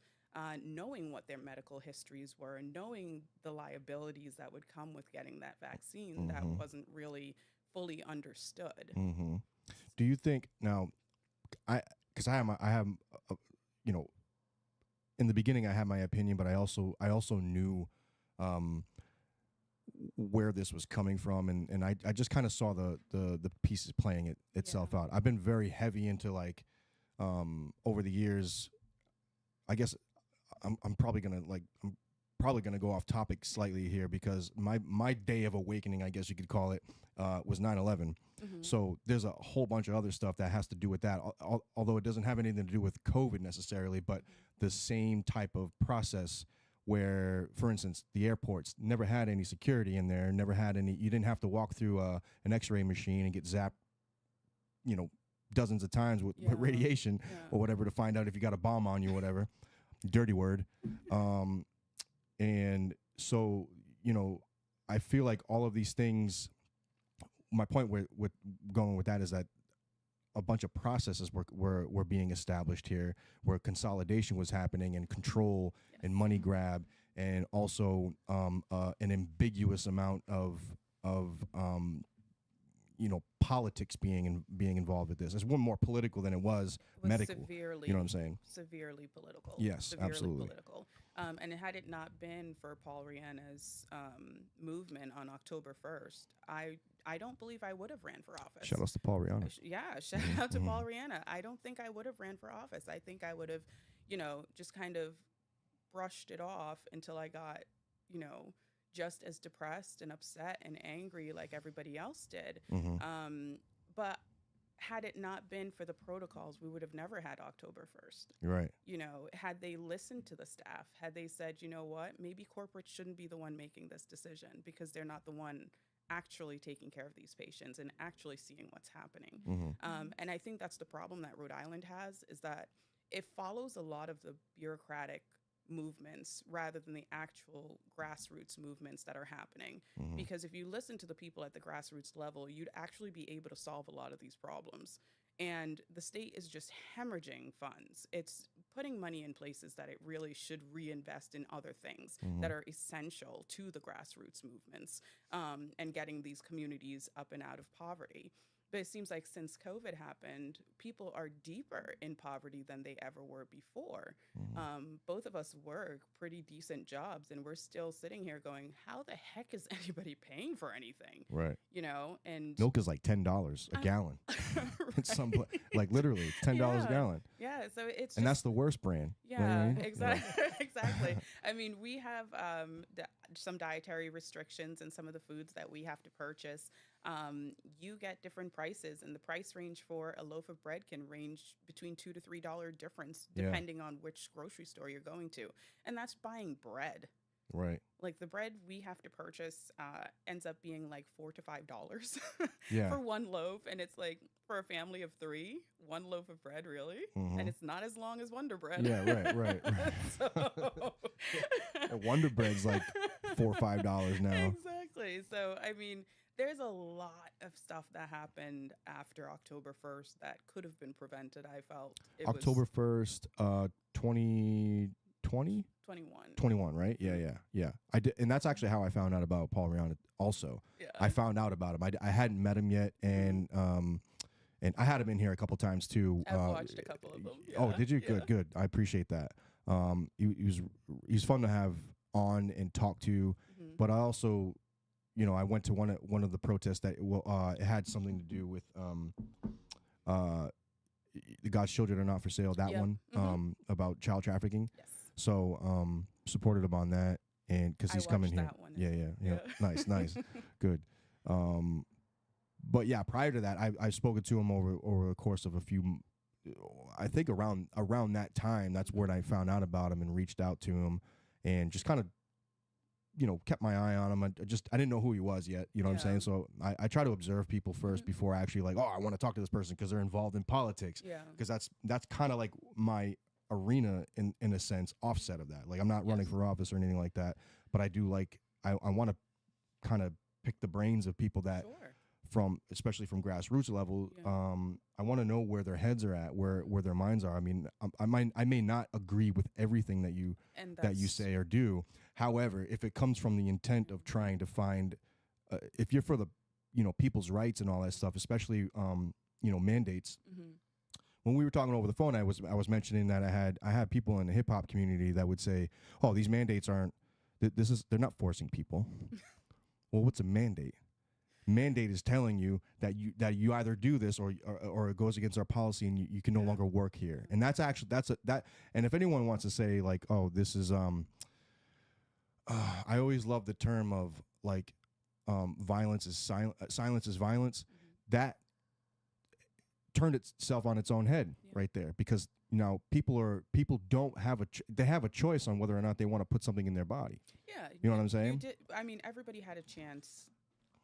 knowing what their medical histories were and knowing the liabilities that would come with getting that vaccine that wasn't really fully understood. Do you think now, because I have, you know, in the beginning I had my opinion, but I also knew where this was coming from, and I just kind of saw the pieces playing itself out. I've been very heavy into like over the years. I guess I'm probably gonna go off topic slightly here because my day of awakening, I guess you could call it, was 9/11. So there's a whole bunch of other stuff that has to do with that, although it doesn't have anything to do with COVID necessarily, but the same type of process where, for instance, the airports never had any security in there, never had any. You didn't have to walk through an X-ray machine and get zapped, dozens of times with radiation or whatever to find out if you got a bomb on you or whatever. Dirty word. And so, I feel like all of these things, my point with going with that is that a bunch of processes were being established here, where consolidation was happening and control and money grab, and also an ambiguous amount of politics being involved with this. It's one more political than it was medical. Severely, you know what I'm saying? Severely political. Yes, severely absolutely. Political. And had it not been for Paul Rihanna's movement on October 1st, I don't believe I would have ran for office. Shout out to Paul Rihanna. Shout out to Paul Rihanna. I don't think I would have ran for office. I think I would have, just kind of brushed it off until I got, just as depressed and upset and angry like everybody else did. But had it not been for the protocols, we would have never had October 1st. Right. Had they listened to the staff, had they said, you know what, maybe corporate shouldn't be the one making this decision because they're not the one actually taking care of these patients and actually seeing what's happening. And I think that's the problem that Rhode Island has, is that it follows a lot of the bureaucratic movements rather than the actual grassroots movements that are happening. Because if you listen to the people at the grassroots level, you'd actually be able to solve a lot of these problems. And the state is just hemorrhaging funds. It's putting money in places that it really should reinvest in other things that are essential to the grassroots movements, and getting these communities up and out of poverty. But it seems like since COVID happened, people are deeper in poverty than they ever were before. Both of us work pretty decent jobs, and we're still sitting here going, how the heck is anybody paying for anything? Right. And milk is like $10 a gallon. It's like literally $10 a gallon. Yeah, so it's and that's the worst brand. Yeah, you know what I mean? exactly. Exactly. I mean, we have some dietary restrictions in some of the foods that we have to purchase. You get different prices, and the price range for a loaf of bread can range between $2 to $3 difference depending on which grocery store you're going to. And that's buying bread. Right. Like the bread we have to purchase ends up being like $4 to $5 Yeah. for one loaf. And it's like, for a family of 3, one loaf of bread, really? And it's not as long as Wonder Bread. Yeah, right. Wonder Bread's like $4 or $5 now. Exactly. So, I mean, there's a lot of stuff that happened after October 1st that could have been prevented, I felt. October 1st, 2020? 21, right? Yeah. I did, and that's actually how I found out about Paul Rihanna also. Yeah. I found out about him. I hadn't met him yet, and I had him in here a couple times too. I've watched a couple of them. Yeah. Oh, did you? Good. I appreciate that. He's fun to have on and talk to, but I also, I went to one of the protests that it had something to do with God's Children Are Not for Sale. That one about child trafficking. Yes. So supported him on that, and because he's coming here. That one. Yeah. Nice. Good. But yeah, prior to that, I've spoken to him over the course of a few. I think around that time, that's when I found out about him and reached out to him, and just kind of, kept my eye on him. I didn't know who he was yet. You know what I'm saying? So I try to observe people first before I actually I want to talk to this person because they're involved in politics. Yeah. Because that's kind of like my arena in a sense, offset of that. Like I'm not running for office or anything like that, but I do I want to kind of pick the brains of people that especially from grassroots level. I want to know where their heads are at, where their minds are. I mean, I may not agree with everything that you say or do. However, if it comes from the intent of trying to find, if you're for the, people's rights and all that stuff, especially, mandates. When we were talking over the phone, I was mentioning that I had people in the hip hop community that would say, "Oh, these mandates aren't. They're not forcing people." Well, what's a mandate? Mandate is telling you that you either do this or it goes against our policy and you can no longer work here. And that's actually that. And if anyone wants to say like, "Oh, this is," I always love the term of like, violence is silence is violence. That turned itself on its own head right there, because now people don't have they have a choice on whether or not they want to put something in their body. Yeah. You know what I'm saying? I mean, everybody had a chance.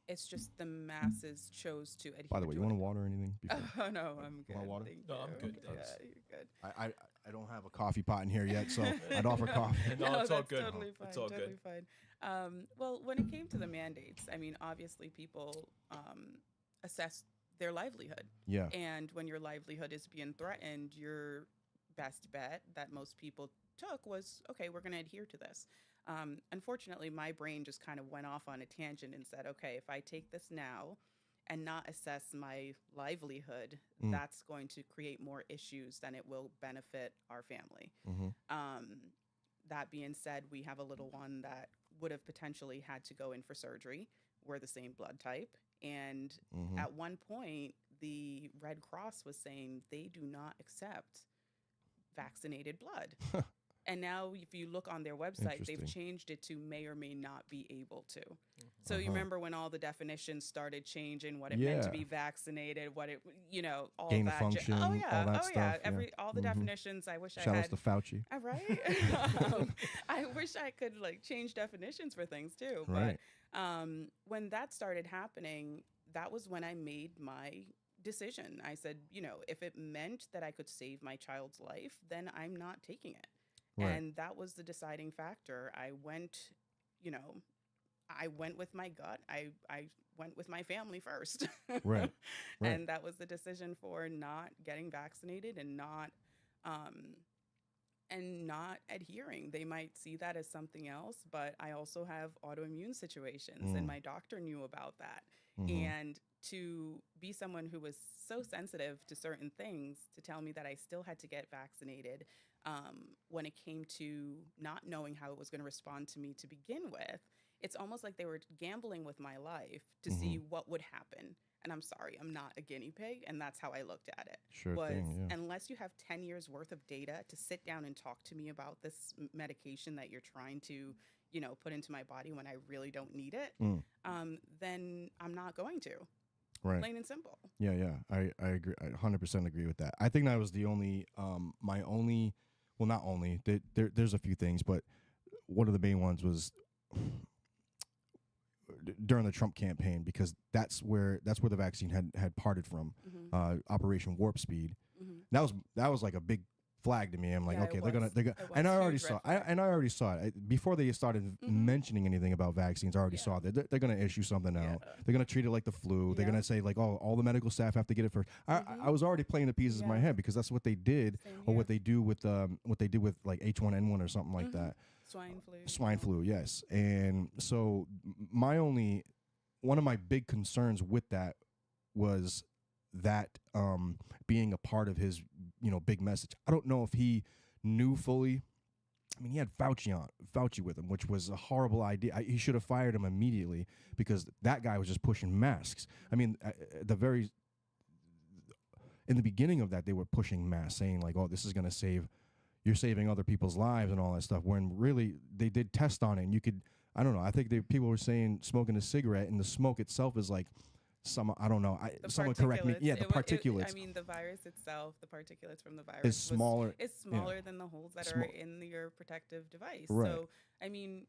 It's just the masses chose to adhere. By the way, to you want it. water or anything? Oh no, I'm good. You want water? Thank No, you. I'm good, Yeah, thanks. you're good. I don't have a coffee pot in here yet, so I'd offer coffee. No, it's all that's good. Totally fine. It's all totally good. fine. Well, when it came to the mandates, I mean, obviously people assess their livelihood. Yeah. And when your livelihood is being threatened, your best bet that most people took was, okay, we're going to adhere to this. Unfortunately, my brain just kind of went off on a tangent and said, okay, if I take this now and not assess my livelihood, that's going to create more issues than it will benefit our family. That being said, we have a little one that would have potentially had to go in for surgery. We're the same blood type. And at one point, the Red Cross was saying they do not accept vaccinated blood. And now if you look on their website, they've Interesting. changed it to may or may not be able to. So you remember when all the definitions started changing, what it meant to Yeah. be vaccinated, what it, all Gain of that. function, Oh yeah, all that oh yeah. stuff, yeah. All the definitions. I wish I Shout had. outs to Fauci. Right. I wish I could change definitions for things too. Right. But when that started happening, that was when I made my decision. I said, if it meant that I could save my child's life, then I'm not taking it. Right. And that was the deciding factor. I went with my gut. I went with my family first. Right. And that was the decision for not getting vaccinated and not adhering. They might see that as something else, but I also have autoimmune situations, and my doctor knew about that. And to be someone who was so sensitive to certain things, to tell me that I still had to get vaccinated when it came to not knowing how it was going to respond to me to begin with, it's almost like they were gambling with my life to see what would happen. And I'm sorry, I'm not a guinea pig. And that's how I looked at it. Sure thing, yeah. Unless you have 10 years worth of data to sit down and talk to me about this medication that you're trying to, put into my body when I really don't need it, then I'm not going to. Right. Plain and simple. Yeah, I agree. I 100% agree with that. I think that was the only, well, not only, there's a few things, but one of the main ones was during the Trump campaign, because that's where the vaccine had parted from, Operation Warp Speed. That was like a big flag to me. I'm like, Yeah, okay, it they're gonna, was. and I already Huge saw, red flag. I already saw it before they started mentioning anything about vaccines. I already saw that they're gonna issue something out. They're gonna treat it like the flu. They're Yeah. gonna say like, oh, all the medical staff have to get it first. I was already playing the pieces in my Yeah. head, because that's what they did, Same or here. what they do with like H1N1 or something like that. Swine flu. Swine flu, yes. And so one of my big concerns with that was that being a part of his big message. I don't know if he knew fully. I mean, he had Fauci with him, which was a horrible idea. He should have fired him immediately, because that guy was just pushing masks. I mean, in the beginning of that, they were pushing masks, saying like, oh, this is going to you're saving other people's lives and all that stuff, when really they did test on it, and you could, I don't know, I think people were saying smoking a cigarette, and the smoke itself is like I don't know. Someone correct me. particulates. Yeah, the particulates. I mean, the virus itself, the particulates from the virus is smaller. It's smaller than the holes that are in your protective device. Right. So, I mean,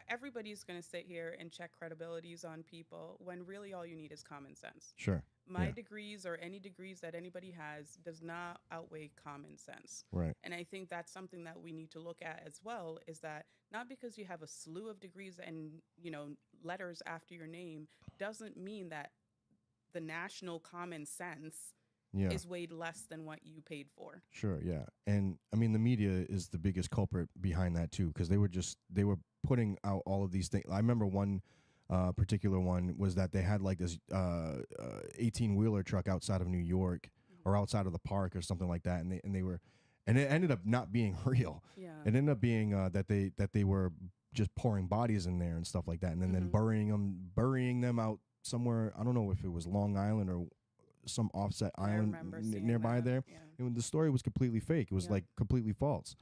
everybody's going to sit here and check credibilities on people, when really all you need is common sense. Sure. My Yeah. degrees, or any degrees that anybody has, does not outweigh common sense. Right. And I think that's something that we need to look at as well, is that not because you have a slew of degrees and, letters after your name, doesn't mean that the national common sense is weighed less than what you paid for. Sure, yeah. And I mean, the media is the biggest culprit behind that too, because they were putting out all of these things. I remember one particular one was that they had like this 18-wheeler truck outside of New York, or outside of the park or something like that, and it ended up not being real. Yeah. It ended up being that they were just pouring bodies in there and stuff like that, and then burying them out somewhere. I don't know if it was Long Island or some offset island remember seeing nearby that, there. yeah. And the story was completely fake. It was like completely false.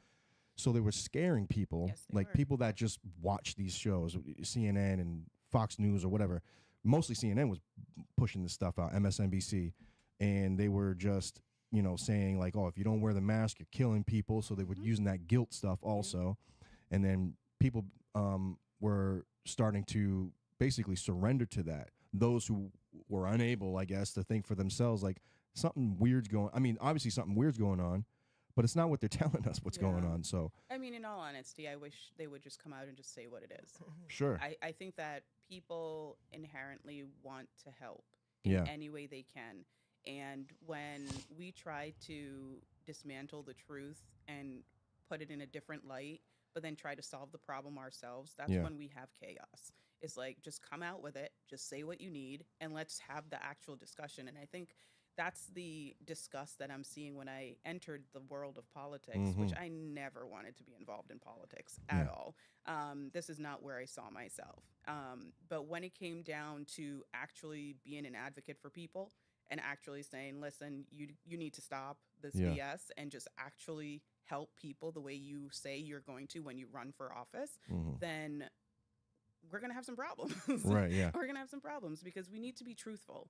So they were scaring people, Yes, they like were. people that just watch these shows, CNN and Fox News or whatever. Mostly CNN was pushing this stuff out, MSNBC, and they were just saying like, oh, if you don't wear the mask, you're killing people. So they were using that guilt stuff also. And then people were starting to basically surrender to that. Those who were unable, I guess, to think for themselves, like something weird's going. I mean, obviously something weird's going on, but it's not what they're telling us what's going on. So I mean, in all honesty, I wish they would just come out and just say what it is. sure. I think that people inherently want to help in any way they can. And when we try to dismantle the truth and put it in a different light, but then try to solve the problem ourselves, that's when we have chaos. It's like, just come out with it, just say what you need, and let's have the actual discussion. And I think that's the disgust that I'm seeing when I entered the world of politics, which I never wanted to be involved in politics at all. This is not where I saw myself. But when it came down to actually being an advocate for people and actually saying, listen, you need to stop this BS and just actually help people the way you say you're going to when you run for office, then we're going to have some problems. Right, yeah. We're going to have some problems because we need to be truthful.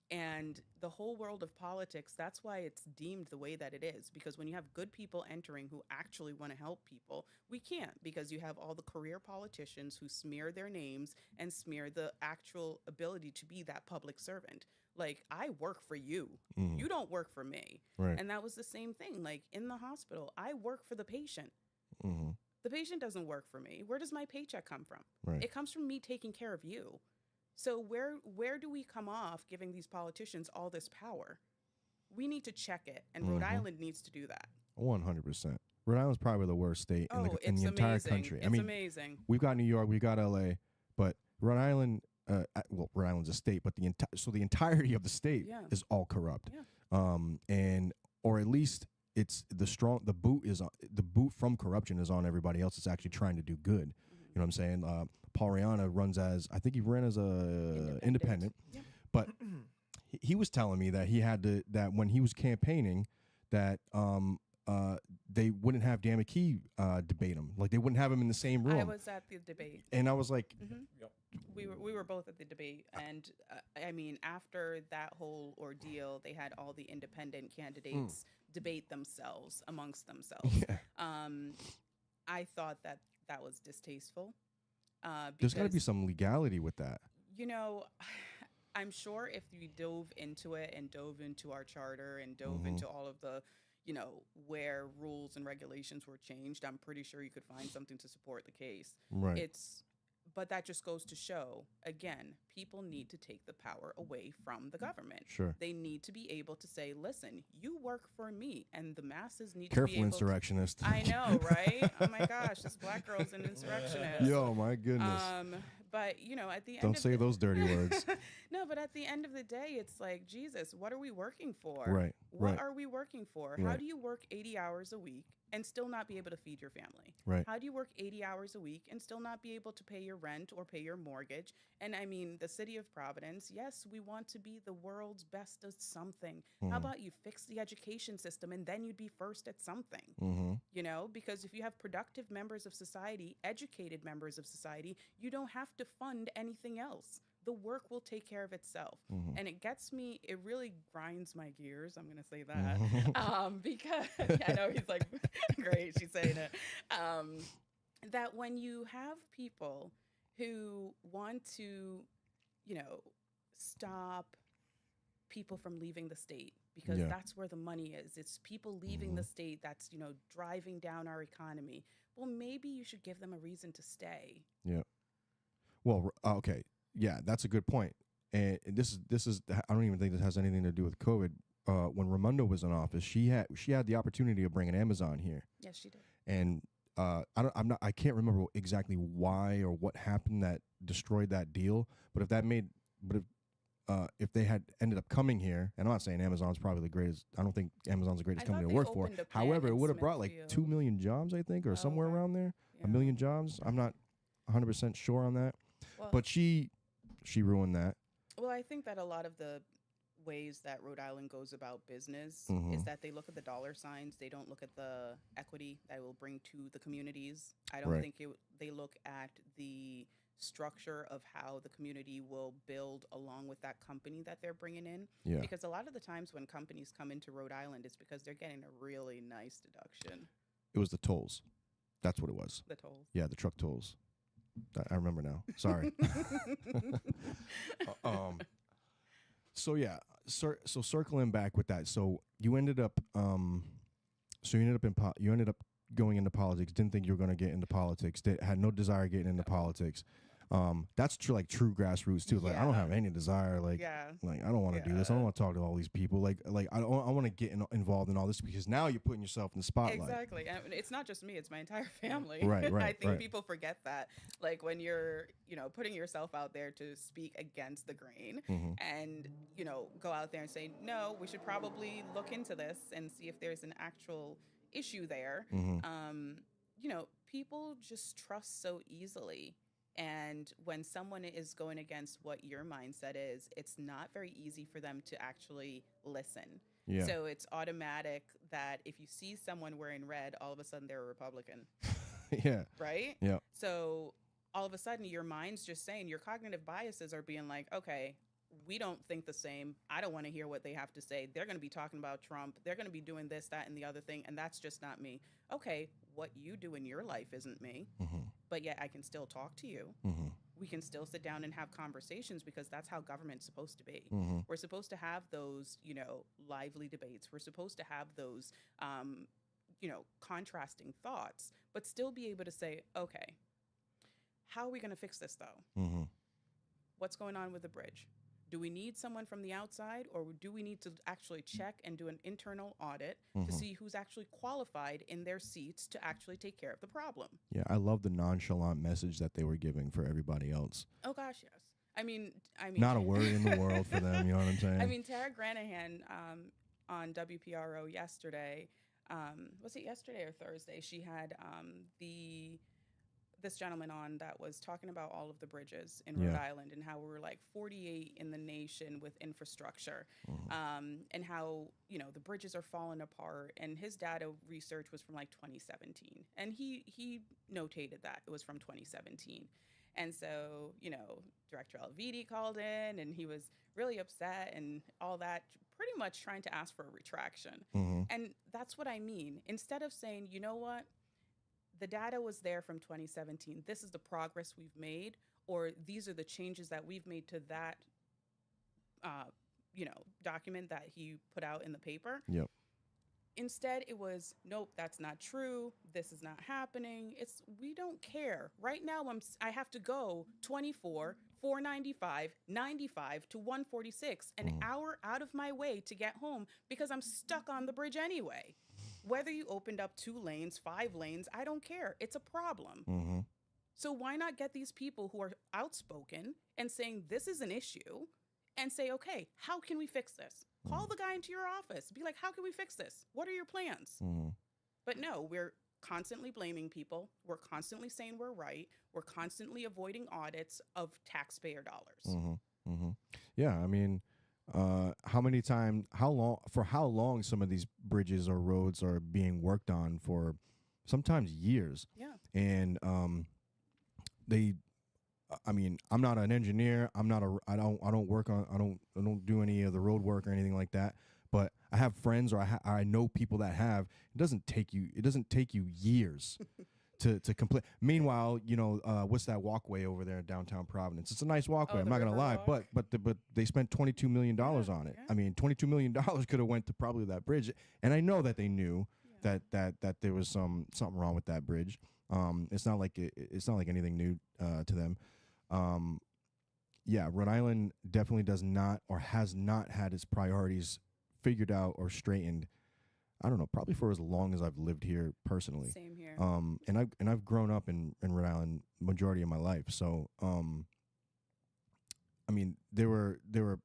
And the whole world of politics, that's why it's deemed the way that it is. Because when you have good people entering who actually want to help people, we can't, because you have all the career politicians who smear their names and smear the actual ability to be that public servant. Like, I work for you. You don't work for me. Right. And that was the same thing. Like, in the hospital, I work for the patient. The patient doesn't work for me. Where does my paycheck come from? Right. It comes from me taking care of you. So where do we come off giving these politicians all this power? We need to check it, and Rhode Island needs to do that. 100%. Rhode Island's probably the worst state in the it's entire amazing. country. It's amazing. We've got New York, we've got LA, but Rhode Island, Rhode Island's a state, but the entirety of the state is all corrupt. Yeah. Or at least it's the boot from corruption is on everybody else that's actually trying to do good. You know what I'm saying? Paul Rihanna runs as, I think he ran as a independent. Yeah. But he was telling me that that when he was campaigning, that they wouldn't have Dan McKee debate him. Like, they wouldn't have him in the same room. I was at the debate. And I was like, we were both at the debate, and I mean, after that whole ordeal, they had all the independent candidates debate themselves amongst themselves. Yeah. I thought that was distasteful. There's got to be some legality with that. You know, I'm sure if you dove into it and dove into our charter and dove into all of the, where rules and regulations were changed, I'm pretty sure you could find something to support the case. Right. But that just goes to show, again, people need to take the power away from the government. Sure. They need to be able to say, listen, you work for me, and the masses need Careful, to be able insurrectionist. I know, right? Oh my gosh, this black girl's an insurrectionist. Yo, my goodness. But, at the end Don't say those dirty words. No, but at the end of the day, it's like, Jesus, what are we working for? Right. What are we working for? Right. How do you work 80 hours a week and still not be able to feed your family? Right. How do you work 80 hours a week and still not be able to pay your rent or pay your mortgage? And I mean, the city of Providence, yes, we want to be the world's best at something. How about you fix the education system and then you'd be first at something? Because if you have productive members of society, educated members of society, you don't have to fund anything else. The work will take care of itself. And it really grinds my gears. I'm going to say that. Because I know he's like, great, she's saying it. That when you have people who want to, stop people from leaving the state, because that's where the money is. It's people leaving the state that's, driving down our economy. Well, maybe you should give them a reason to stay. Yeah. Well, okay. Yeah, that's a good point. And this is I don't even think this has anything to do with COVID. When Raimondo was in office, she had the opportunity of bringing Amazon here. Yes, she did. And I can't remember exactly why or what happened that destroyed that deal. But if they had ended up coming here, and I'm not saying Amazon's probably the greatest. I don't think Amazon's the greatest company to work for. However, it would have brought like 2 million jobs, I think, or somewhere around there. Yeah. 1 million jobs. I'm not 100% sure on that. Well, but she ruined that. Well, I think that a lot of the ways that Rhode Island goes about business is that they look at the dollar signs. They don't look at the equity that it will bring to the communities. I don't think they look at the structure of how the community will build along with that company that they're bringing in. Yeah. Because a lot of the times when companies come into Rhode Island, it's because they're getting a really nice deduction. It was the tolls. That's what it was. The tolls. Yeah, the truck tolls. I remember now. Sorry. So yeah, so circling back with that. So you ended up you ended up going into politics. Didn't think you were going to get into politics. Had no desire getting into politics. That's true, like true grassroots too. Like I don't have any desire. Like I don't want to do this. I don't want to talk to all these people. Like I want to get involved in all this because now you're putting yourself in the spotlight. Exactly. And it's not just me, it's my entire family. Right. I think people forget that. Like when you're, putting yourself out there to speak against the grain and, go out there and say, no, we should probably look into this and see if there's an actual issue there. People just trust so easily. And when someone is going against what your mindset is, it's not very easy for them to actually listen. Yeah. So it's automatic that if you see someone wearing red, all of a sudden they're a Republican. Yeah. Right? Yeah. So all of a sudden your mind's just saying, your cognitive biases are being like, okay, we don't think the same. I don't want to hear what they have to say. They're going to be talking about Trump. They're going to be doing this, that, and the other thing. And that's just not me. Okay, what you do in your life isn't me. But yet I can still talk to you. We can still sit down and have conversations because that's how government's supposed to be. We're supposed to have those, lively debates. We're supposed to have those, contrasting thoughts, but still be able to say, okay, how are we going to fix this though? What's going on with the bridge? Do we need someone from the outside, or do we need to actually check and do an internal audit to see who's actually qualified in their seats to actually take care of the problem? Yeah, I love the nonchalant message that they were giving for everybody else. Oh gosh, yes. I mean, not a worry in the world for them. You know what I'm saying? I mean, Tara Granahan on WPRO yesterday, was it yesterday or Thursday? She had this gentleman on that was talking about all of the bridges in Rhode Island and how we're like 48 in the nation with infrastructure, and how, the bridges are falling apart. And his data research was from like 2017. And he notated that it was from 2017. And so, Director Alviti called in and he was really upset and all that, pretty much trying to ask for a retraction. And that's what I mean. Instead of saying, you know what? The data was there from 2017. This is the progress we've made, or these are the changes that we've made to that, document that he put out in the paper. Yep. Instead, it was, nope, that's not true. This is not happening. We don't care. Right now, I have to go 24, 495, 95 to 146, an hour out of my way to get home because I'm stuck on the bridge anyway. Whether you opened up 2 lanes, 5 lanes, I don't care. It's a problem. So why not get these people who are outspoken and saying this is an issue and say, okay, how can we fix this? Call the guy into your office. Be like, how can we fix this? What are your plans? But no, we're constantly blaming people. We're constantly saying we're right. We're constantly avoiding audits of taxpayer dollars. Yeah, I mean, how long some of these bridges or roads are being worked on for sometimes years. Yeah. And I'm not an engineer. I don't do any of the road work or anything like that. But I have friends or I know people that have. It doesn't take you years to complete. Meanwhile, what's that walkway over there in downtown Providence? It's a nice walkway. I'm not gonna lie, but they spent $22 million on it. Yeah. I mean, $22 million could have went to probably that bridge, and I know that they knew that there was something wrong with that bridge. It's not like anything new to them. Rhode Island definitely does not or has not had its priorities figured out or straightened. I don't know, probably for as long as I've lived here personally. Same here. And I've grown up in Rhode Island majority of my life. So, I mean, there were, and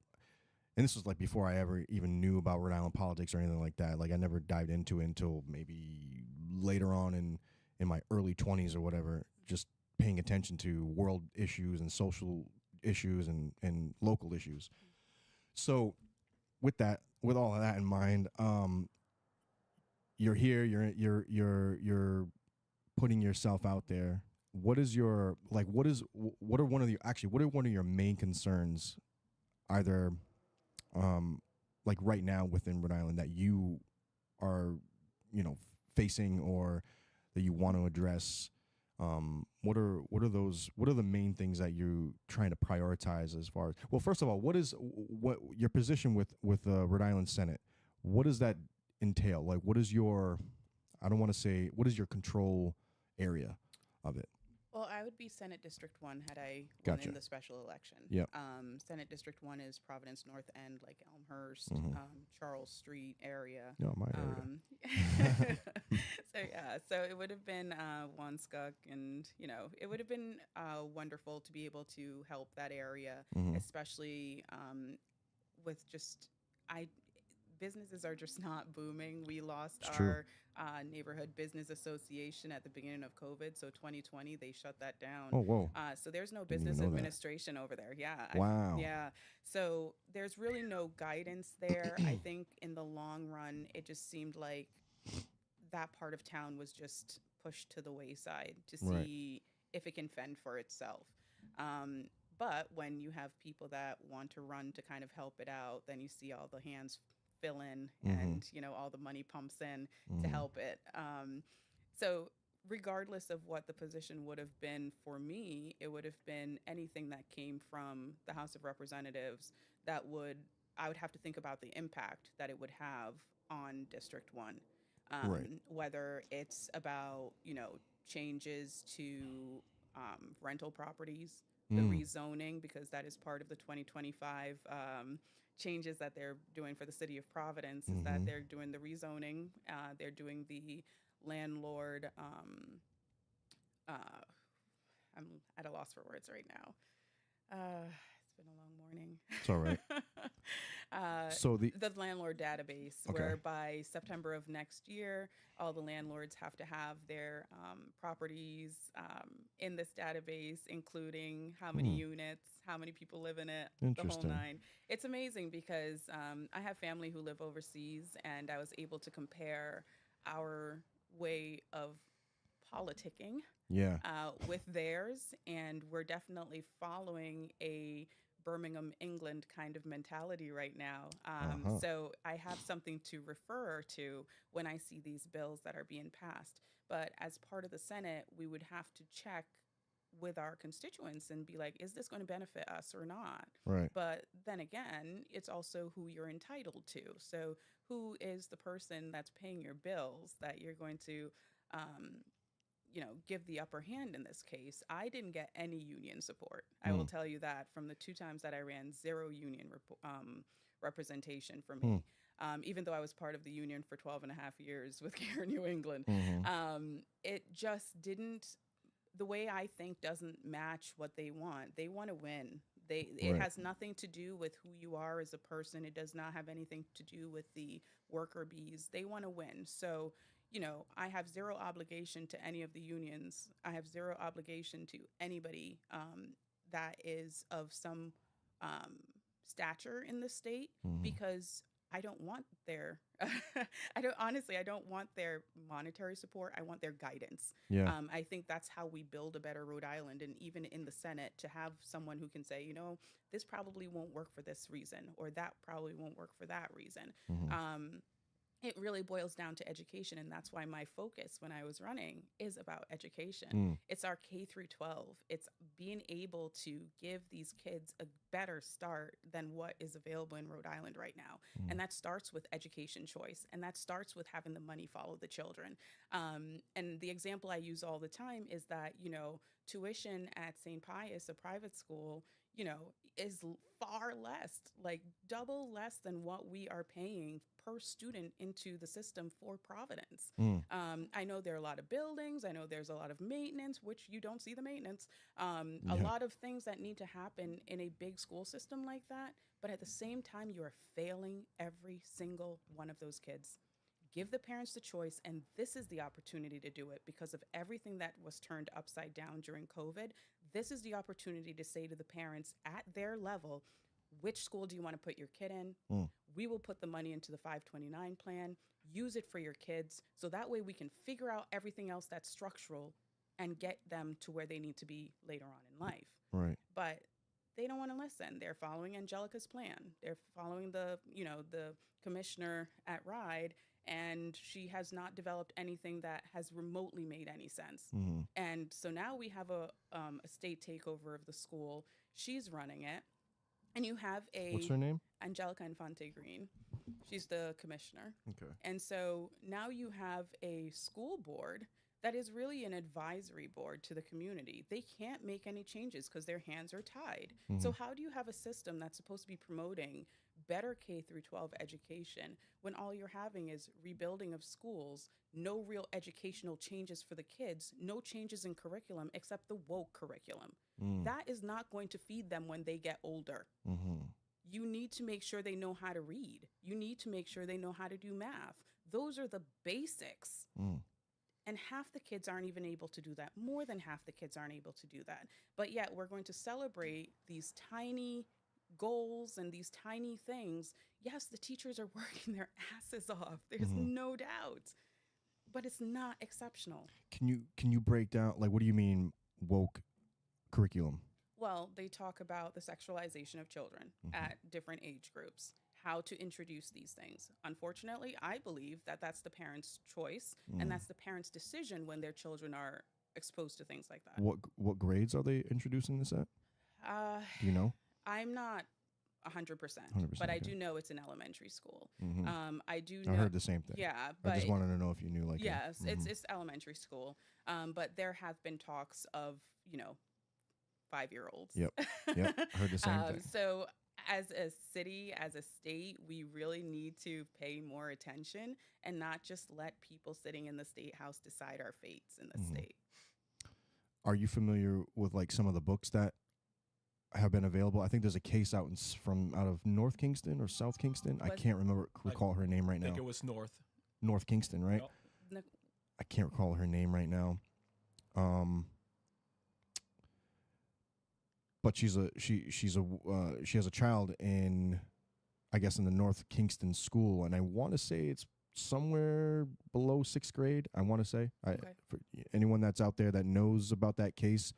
this was like before I ever even knew about Rhode Island politics or anything like that. Like I never dived into it until maybe later on in my early 20s or whatever, just paying attention to world issues and social issues and local issues. So with all of that in mind, you're here, you're putting yourself out there. what is your like? What are one of your main concerns, either, like right now within Rhode Island that you are, facing or that you want to address? What are those? What are the main things that you're trying to prioritize as far as? Well, first of all, what your position with the Rhode Island Senate? What does that entail? Like, what is your? I don't want to say what is your control area of it. Well, I would be Senate District 1 had I won Gotcha. in the special election. Yep. Senate District 1 is Providence North End, like Elmhurst, Mhm. Charles Street area. No, my area. So it would have been Wanskuck, and it would have been wonderful to be able to help that area, Mhm. especially with just businesses are just not booming. We lost It's true. our neighborhood business association at the beginning of COVID. So 2020, they shut that down. Oh, whoa. So there's no Didn't even business know that. administration over there. Yeah. Wow. Yeah. So there's really no guidance there. I think in the long run, it just seemed like that part of town was just pushed to the wayside to Right. see if it can fend for itself. But when you have people that want to run to kind of help it out, then you see all the hands fill in and all the money pumps in to help it. So regardless of what the position would have been for me, it would have been anything that came from the House of Representatives that I would have to think about the impact that it would have on District 1. Right. Whether it's about, changes to rental properties, the rezoning, because that is part of the 2025 changes that they're doing for the city of Providence, is that they're doing the rezoning. They're doing the landlord. I'm at a loss for words right now. It's been a long morning. It's all right. So the landlord database, Okay. where by September of next year, all the landlords have to have their properties in this database, including how many units, how many people live in it, the whole Interesting. nine. It's amazing because I have family who live overseas, and I was able to compare our way of politicking yeah. with theirs, and we're definitely following a Birmingham, England kind of mentality right now. So I have something to refer to when I see these bills that are being passed. But as part of the Senate, we would have to check with our constituents and be like, is this going to benefit us or not? Right. But then again, it's also who you're entitled to. So who is the person that's paying your bills that you're going to give the upper hand in this case? I didn't get any union support. I will tell you that from the 2 times that I ran, 0 union representation for me. Even though I was part of the union for 12 and a half years with Care New England. It just didn't, the way I think doesn't match what they want. They want to win. It has nothing to do with who you are as a person. It does not have anything to do with the worker bees. They want to win. So I have 0 obligation to any of the unions. I have 0 obligation to anybody that is of some stature in the state, because I don't want their, I don't want their monetary support. I want their guidance. Yeah. I think that's how we build a better Rhode Island. And even in the Senate, to have someone who can say, this probably won't work for this reason, or that probably won't work for that reason. It really boils down to education, and that's why my focus when I was running is about education. It's our K through 12. It's being able to give these kids a better start than what is available in Rhode Island right now. And that starts with education choice, and that starts with having the money follow the children. And the example I use all the time is that, tuition at St. Pius, a private school, is far less, like double less than what we are paying per student into the system for Providence. I know there are a lot of buildings. I know there's a lot of maintenance, which you don't see the maintenance. A lot of things that need to happen in a big school system like that. But at the same time, you are failing every single one of those kids. Give the parents the choice, and this is the opportunity to do it because of everything that was turned upside down during COVID. This is the opportunity to say to the parents at their level, which school do you want to put your kid in? We will put the money into the 529 plan, use it for your kids, so that way we can figure out everything else that's structural and get them to where they need to be later on in life. Right. But they don't want to listen. They're following Angelica's plan. They're following the commissioner at RIDE, and she has not developed anything that has remotely made any sense. Mm-hmm. And so now we have a state takeover of the school. She's running it. And you have What's her name? Angelica Infante Green. She's the commissioner. Okay. And so now you have a school board that is really an advisory board to the community. They can't make any changes because their hands are tied. Mm-hmm. So how do you have a system that's supposed to be promoting better K through 12 education when all you're having is rebuilding of schools, no real educational changes for the kids, no changes in curriculum except the woke curriculum? That is not going to feed them when they get older. Mm-hmm. You need to make sure they know how to read. You need to make sure they know how to do math. Those are the basics. And half the kids aren't even able to do that. More than half the kids aren't able to do that. But yet we're going to celebrate these tiny goals and these tiny things. Yes, the teachers are working their asses off. There's no doubt. But it's not exceptional. Can you break down, like, what do you mean woke curriculum? Well, they talk about the sexualization of children at different age groups, how to introduce these things. Unfortunately, I believe that that's the parents' choice and that's the parents' decision when their children are exposed to things like that. What grades are they introducing this at? Do you know? I'm not 100%, but I do know it's in elementary school. I do know. I heard the same thing. Yeah, but I just wanted to know if you knew. Like, yes, it's elementary school. But there have been talks of 5-year-olds. Yep. I heard the same thing. So as a city, as a state, we really need to pay more attention and not just let people sitting in the state house decide our fates in the state. Are you familiar with like some of the books that have been available? I think there's a case out out of North Kingston or South Kingston. I can't recall her name right now. I think it was North. North Kingston, right? Yep. I can't recall her name right now. But she has a child in, I guess, in the North Kingston school, and I want to say it's somewhere below 6th grade. I want to say. For anyone that's out there that knows about that case,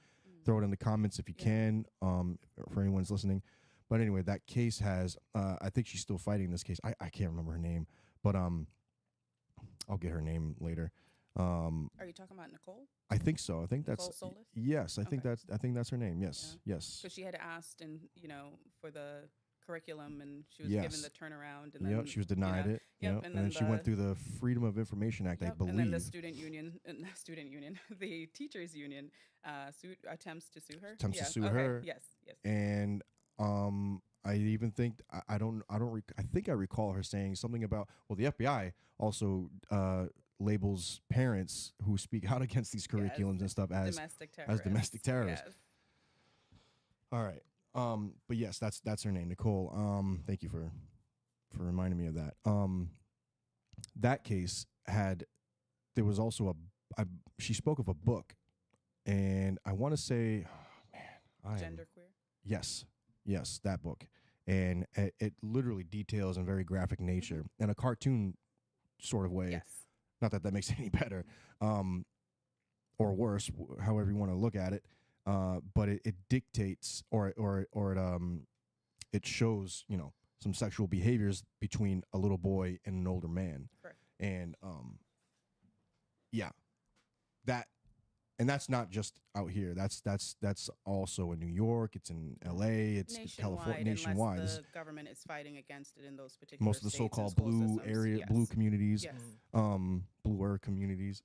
throw it in the comments if you can. For anyone's listening, but anyway, that case has. I think she's still fighting this case. I can't remember her name, but I'll get her name later. Are you talking about Nicole? I think so. I think Nicole that's Solis? yes. I think that's her name. Yes, yes. Because she had asked, and for the curriculum, and she was given the turnaround, and then she was denied it. Yep, and then she went through the Freedom of Information Act, I believe. And then the the teachers union attempts to sue her. To sue her. Yes. And I even think I think I recall her saying something about, well, the FBI also labels parents who speak out against these curriculums and stuff as domestic terrorists. Yes. All right. But yes, that's her name, Nicole. Thank you for reminding me of that. That case there was also she spoke of a book, and I want to say, Genderqueer. Yes, that book, and it literally details in very graphic nature in a cartoon sort of way. Yes. Not that makes it any better, or worse, however you want to look at it. But it dictates or it shows some sexual behaviors between a little boy and an older man. Correct. And that's not just out here. That's also in New York. It's in L.A. It's California, nationwide. Unless the government is fighting against it in those particular most of the states and so-called school blue systems. blue communities, Yes. bluer communities.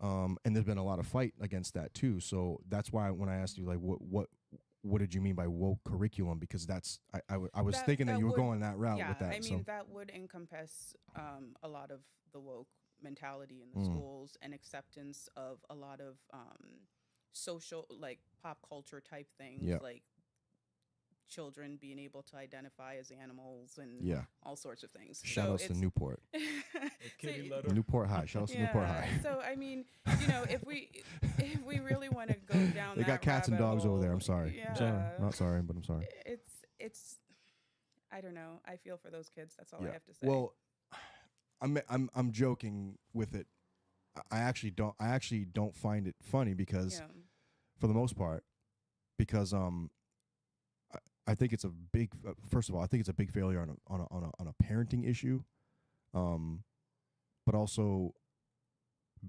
And there's been a lot of fight against that too. So that's why when I asked you, like, what did you mean by woke curriculum? Because that's I was thinking that you were going that route with that. I mean, that would encompass a lot of the woke mentality in the schools and acceptance of a lot of social, like pop culture type things, like children being able to identify as animals and all sorts of things. Shout outs to Newport. Newport High. Shout outs to Newport High. So I mean, if we really want to go down, they got cats and dogs over there. I'm sorry. Yeah. I'm sorry. Not sorry, but I'm sorry. It's I don't know. I feel for those kids. That's all I have to say. Well, I'm joking with it. I actually don't find it funny because Yeah. for the most part, because I think it's a big first of all, I think it's a big failure on a parenting issue, but also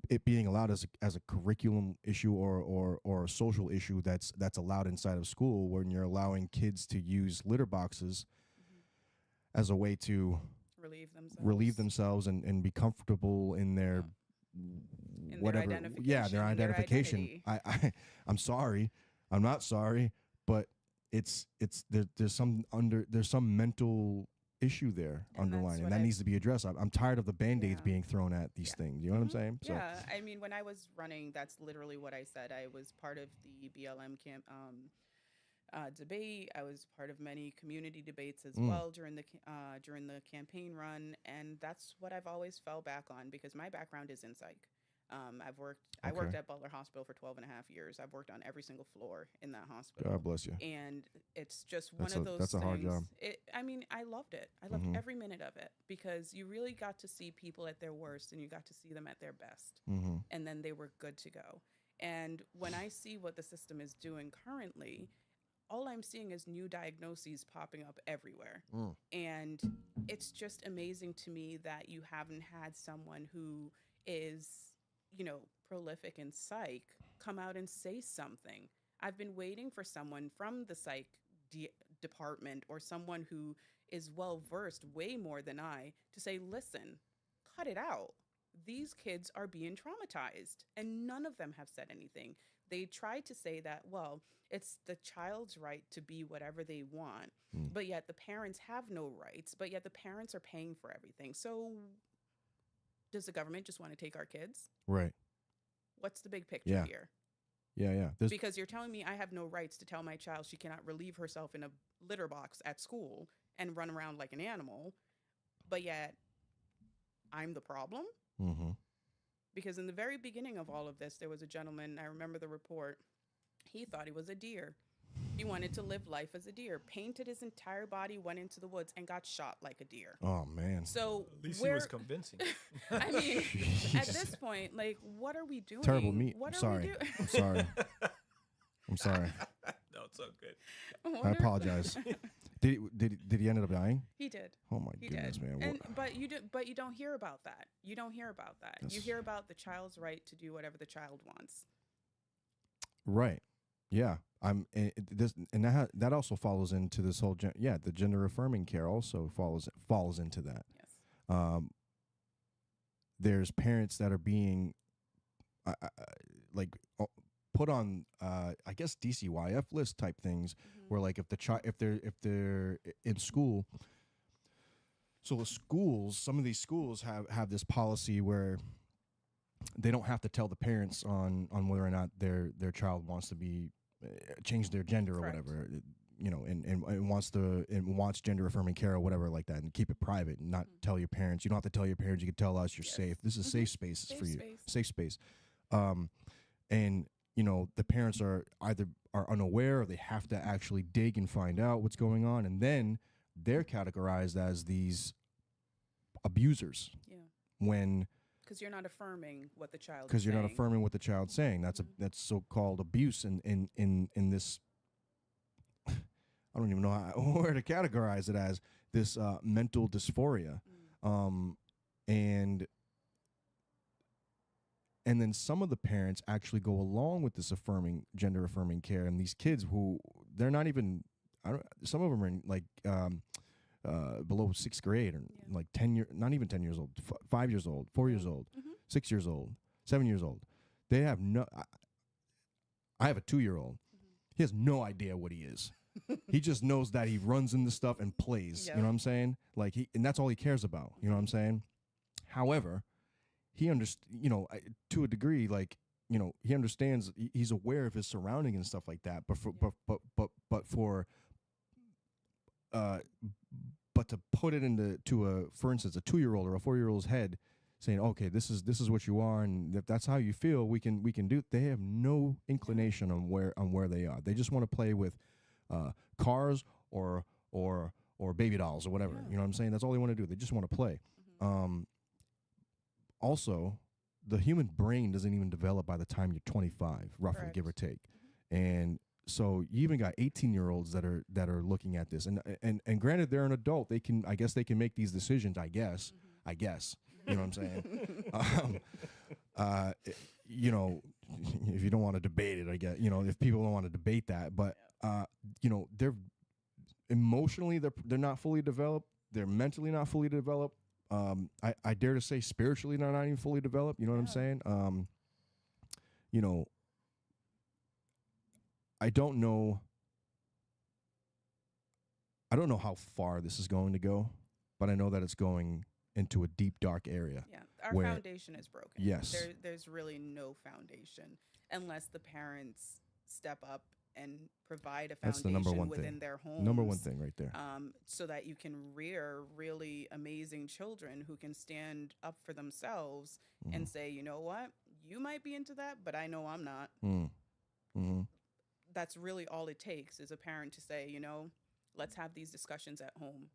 it being allowed as a curriculum issue or a social issue that's allowed inside of school, when you're allowing kids to use litter boxes as a way to relieve themselves and be comfortable in their In whatever their their identification. I'm sorry, I'm not sorry, but there's some mental issue there underlying, and that needs to be addressed. I'm tired of the band-aids being thrown at these things. You know what I'm saying? So, yeah, I mean, when I was running, that's literally what I said. I was part of the BLM camp debate. I was part of many community debates as well during the campaign run, and that's what I've always fell back on because my background is in psych. I worked at Butler Hospital for 12 and a half years. I've worked on every single floor in that hospital. God bless you. And it's just one of those that's things. a hard job. I mean, I loved it. I loved every minute of it because you really got to see people at their worst and you got to see them at their best. And then they were good to go. And when I see what the system is doing currently, all I'm seeing is new diagnoses popping up everywhere. And it's just amazing to me that you haven't had someone who is, prolific in psych come out and say something. I've been waiting for someone from the psych department or someone who is well versed way more than I to say, listen, cut it out. These kids are being traumatized, and none of them have said anything. They tried to say that, well, it's the child's right to be whatever they want, but yet the parents have no rights, but yet the parents are paying for everything. So does the government just want to take our kids? Right. What's the big picture here? Yeah. Because you're telling me I have no rights to tell my child she cannot relieve herself in a litter box at school and run around like an animal, but yet I'm the problem? Because in the very beginning of all of this, there was a gentleman, I remember the report, he thought he was a deer. He wanted to live life as a deer, painted his entire body, went into the woods, and got shot like a deer. Oh, man. So at least he was convincing. I mean, at this point, like, what are we doing? Terrible meat. What I'm sorry. I'm sorry. I'm sorry. No, it's all good. I apologize. Did he end up dying? He did. Oh my goodness, man! But you don't hear about that. You don't hear about that. You hear about the child's right to do whatever the child wants. Right. Yeah. That also follows into this whole the gender affirming care also falls into that. Yes. There's parents that are being put on I guess DCYF list type things where like if they're in school. So some of these schools have this policy where they don't have to tell the parents on whether or not their child wants to be change their gender or whatever, and wants gender affirming care or whatever like that, and keep it private and not tell your parents. You don't have to tell your parents. You can tell us. You're safe. This is safe space for you. Safe space. And the parents are either unaware or they have to actually dig and find out what's going on, and then they're categorized as these abusers. Yeah. When because you're not affirming what the child. Because you're not affirming what the child's saying. That's that's so-called abuse in this. I don't even know where to categorize it as this mental dysphoria, and then some of the parents actually go along with this gender affirming care, and these kids who they're not even. Some of them are in like below 6th grade or like 10 years, not even 10 years old, 5 years old, 4 years old, 6 years old, 7 years old. They have I have a 2-year-old. He has no idea what he is. He just knows that he runs into stuff and plays. You know what I'm saying? Like and that's all he cares about. You know what I'm saying? However, he to a degree, like, he understands, he's aware of his surroundings and stuff like that. But to put it into for instance, a 2-year-old or a 4-year-old's head, saying, okay, this is what you are, and if that's how you feel, we can do. They have no inclination on where they are. They just want to play with cars or baby dolls or whatever. You know what I'm saying? That's all they want to do. They just want to play. Also, the human brain doesn't even develop by the time you're 25, roughly, Correct. give or take. And so you even got 18-year-olds that are looking at this, and granted, they're an adult. I guess they can make these decisions. I guess, you know what I'm saying? You know, if you don't want to debate it, I guess, you know, if people don't want to debate that, but you know, they're emotionally they're not fully developed. They're mentally not fully developed. I dare to say spiritually they're not even fully developed. You know what I'm saying? You know, I don't know how far this is going to go, but I know that it's going into a deep, dark area. Yeah, our where- foundation is broken. Yes. There's really no foundation unless the parents step up and provide a That's the foundation number one within thing. their homes. Number one thing right there. So that you can rear really amazing children who can stand up for themselves and say, you know what, you might be into that, but I know I'm not. That's really all it takes is a parent to say, you know, let's have these discussions at home.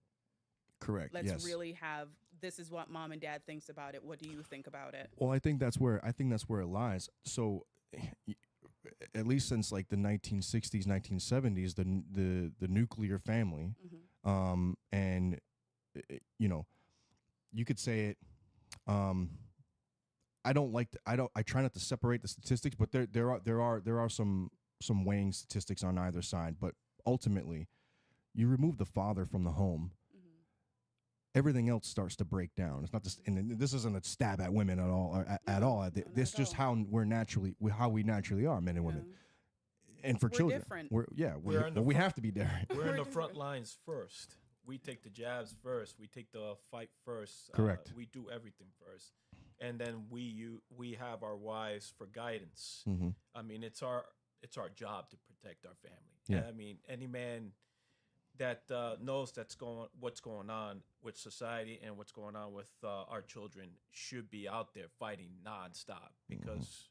Correct. Let's really have, this is what mom and dad thinks about it. What do you think about it? Well, I think that's where it lies. So, at least since like the 1960s, 1970s, the nuclear family, and you know, you could say it. I try not to separate the statistics, but there are some weighing statistics on either side. But ultimately, you remove the father from the home, everything else starts to break down. It's not just, and this isn't a stab at women at all, or at all. This is just how we naturally are, men and women. And for children, different. we have to be different. We're in the front lines first. We take the jabs first. We take the fight first. Correct. We do everything first, and then we have our wives for guidance. I mean, it's our job to protect our family. Yeah. I mean, any man that knows what's going on with society and what's going on with our children should be out there fighting nonstop, because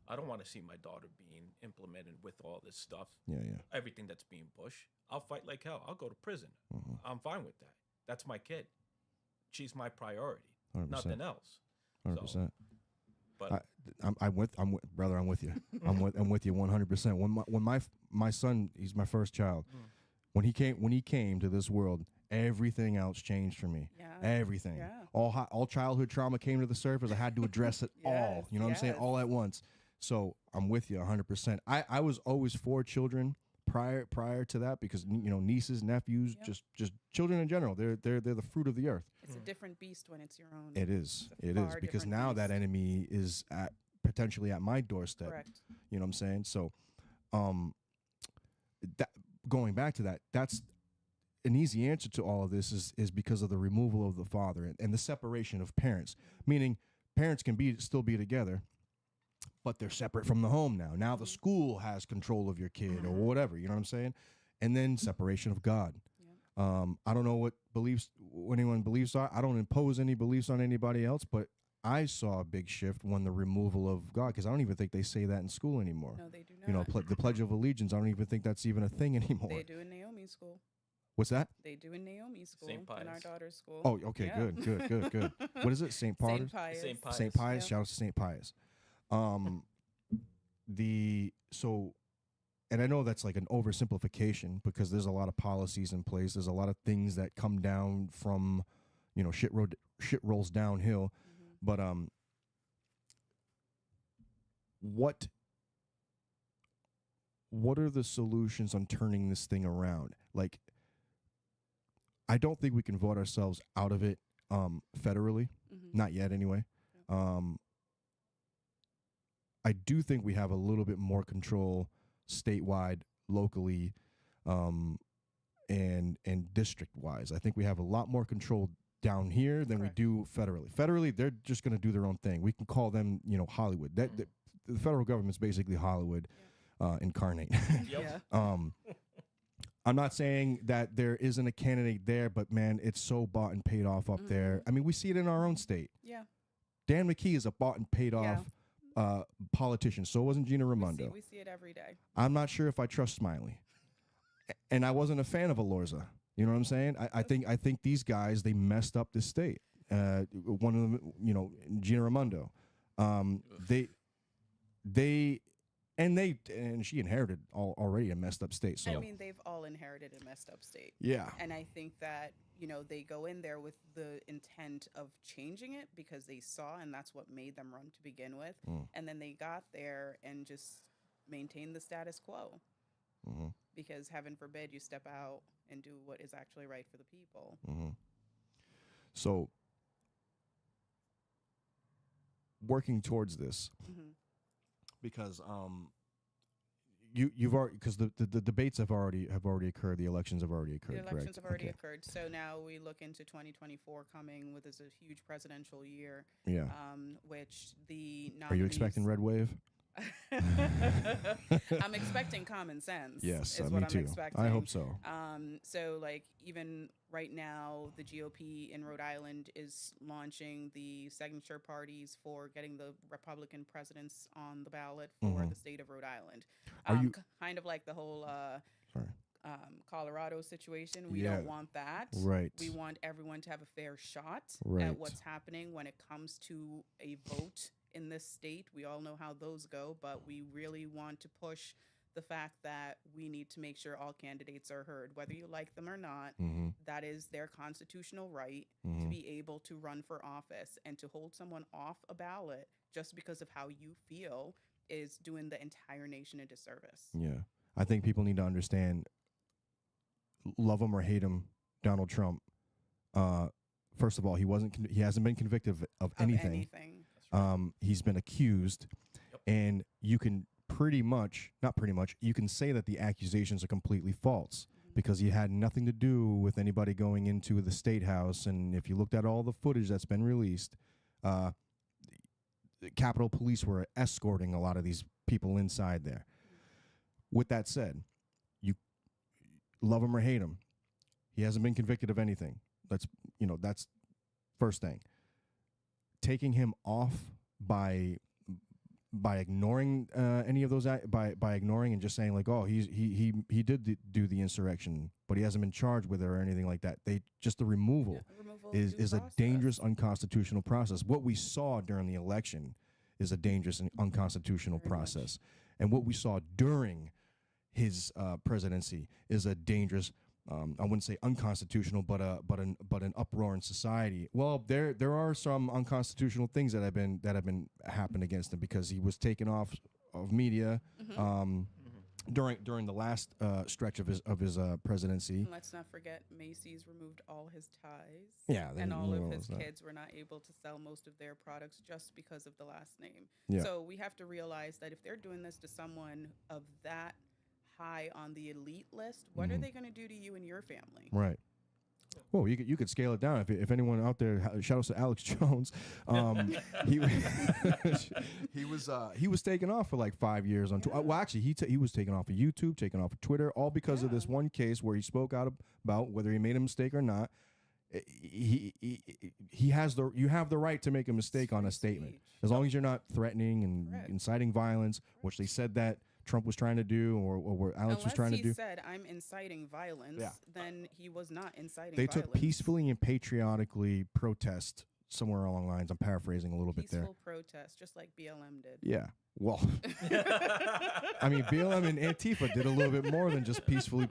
I don't want to see my daughter being implemented with all this stuff. Everything that's being pushed. I'll fight like hell. I'll go to prison. I'm fine with that. That's my kid. She's my priority. 100%. Nothing else. 100%. But I'm with you. I'm with you 100%. When my son, he's my first child. When he came to this world, everything else changed for me. Yeah. Everything. Yeah. All childhood trauma came to the surface. I had to address it all. You know what I'm saying? All at once. So I'm with you 100%. I was always for children prior to that, because you know, nieces, nephews, just children in general. They're the fruit of the earth. It's a different beast when it's your own. It is. It far is, because different now beast. that enemy is potentially at my doorstep. Correct. You know what I'm saying? So, that going back to that, that's an easy answer to all of this is because of the removal of the father and the separation of parents. Meaning, parents can still be together, but they're separate from the home now. Now the school has control of your kid or whatever. You know what I'm saying? And then separation of God. I don't know what anyone believes are. I don't impose any beliefs on anybody else, but I saw a big shift when the removal of God, because I don't even think they say that in school anymore. No, they do not. You know, the Pledge of Allegiance, I don't even think that's even a thing anymore. They do in Naomi's school. What's that? They do in Naomi's school. St. Pius. In our daughter's school. Oh, okay, Yeah. good. What is it? St. Pius? St. Pius. St. Pius. St. Pius. Yeah. Shout out to St. Pius. And I know that's like an oversimplification, because there's a lot of policies in place. There's a lot of things that come down from, you know, shit rolls downhill. But what are the solutions on turning this thing around? Like, I don't think we can vote ourselves out of it federally. Not yet, anyway. I do think we have a little bit more control statewide, locally, and district-wise. I think we have a lot more control down here than we do federally. Federally, they're just going to do their own thing. We can call them, you know, Hollywood. The federal government's basically Hollywood incarnate. Yeah. I'm not saying that there isn't a candidate there, but man, it's so bought and paid off up there. I mean, we see it in our own state. Yeah. Dan McKee is a bought and paid off politician. So wasn't Gina Raimondo. We see it every day. I'm not sure if I trust Smiley, and I wasn't a fan of Alorza. You know what I'm saying? I think these guys, they messed up this state. One of them, you know, Gina Raimondo. And she inherited already a messed up state. So I mean, they've all inherited a messed up state. yeah. And I think that, they go in there with the intent of changing it because they saw, and that's what made them run to begin with. And then they got there and just maintained the status quo. Because heaven forbid you step out and do what is actually right for the people. So working towards this, because you've already, because the debates have already occurred, the elections have already occurred. The elections correct? have already Okay. occurred. So now we look into 2024 coming with as a huge presidential year. Yeah. Which the nominees, Are you expecting red wave? I'm expecting common sense. Yes, is me what I'm too. expecting. I hope so. So like even right now, the GOP in Rhode Island is launching the signature parties for getting the Republican presidents on the ballot for the state of Rhode Island. Are you kind of like the whole sorry? Colorado situation? We Yeah. don't want that. Right. We want everyone to have a fair shot Right. at what's happening when it comes to a vote in this state. We all know how those go, but we really want to push the fact that we need to make sure all candidates are heard, whether you like them or not. That is their constitutional right to be able to run for office, and to hold someone off a ballot just because of how you feel is doing the entire nation a disservice. Yeah. I think people need to understand, love him or hate him, Donald Trump. First of all, he hasn't been convicted of anything. He's been accused, and you can you can say that the accusations are completely false because he had nothing to do with anybody going into the State House. And if you looked at all the footage that's been released, the Capitol Police were escorting a lot of these people inside there. With that said, you love him or hate him, he hasn't been convicted of anything. That's first thing. Taking him off by ignoring any of those by ignoring and just saying like, oh, he did do the insurrection, but he hasn't been charged with it or anything like that. The removal is a dangerous unconstitutional process. What we saw during the election is a dangerous and unconstitutional process, and what we saw during his presidency is a dangerous. I wouldn't say unconstitutional, but an uproar in society. Well, there are some unconstitutional things that have been happened against him because he was taken off of media during the last stretch of his presidency. And let's not forget, Macy's removed all his ties. Yeah, and all of his kids were not able to sell most of their products just because of the last name. Yeah. So we have to realize that if they're doing this to someone of that high on the elite list, what are they going to do to you and your family? Right. Well, you could scale it down. If anyone out there, shout out to Alex Jones. He was taken off for like 5 years on. Well, actually, he was taken off of YouTube, taken off of Twitter, all because of this one case where he spoke out about whether he made a mistake or not. He has you have the right to make a mistake on a statement as long as you're not threatening and inciting violence, which they said that Trump was trying to do, or what Alex was trying to do. Unless he said, I'm inciting violence, then he was not inciting They violence. took peacefully and patriotically protest somewhere along the lines. I'm paraphrasing a little bit there. Peaceful protest, just like BLM did. Yeah. Well, I mean, BLM and Antifa did a little bit more than just peacefully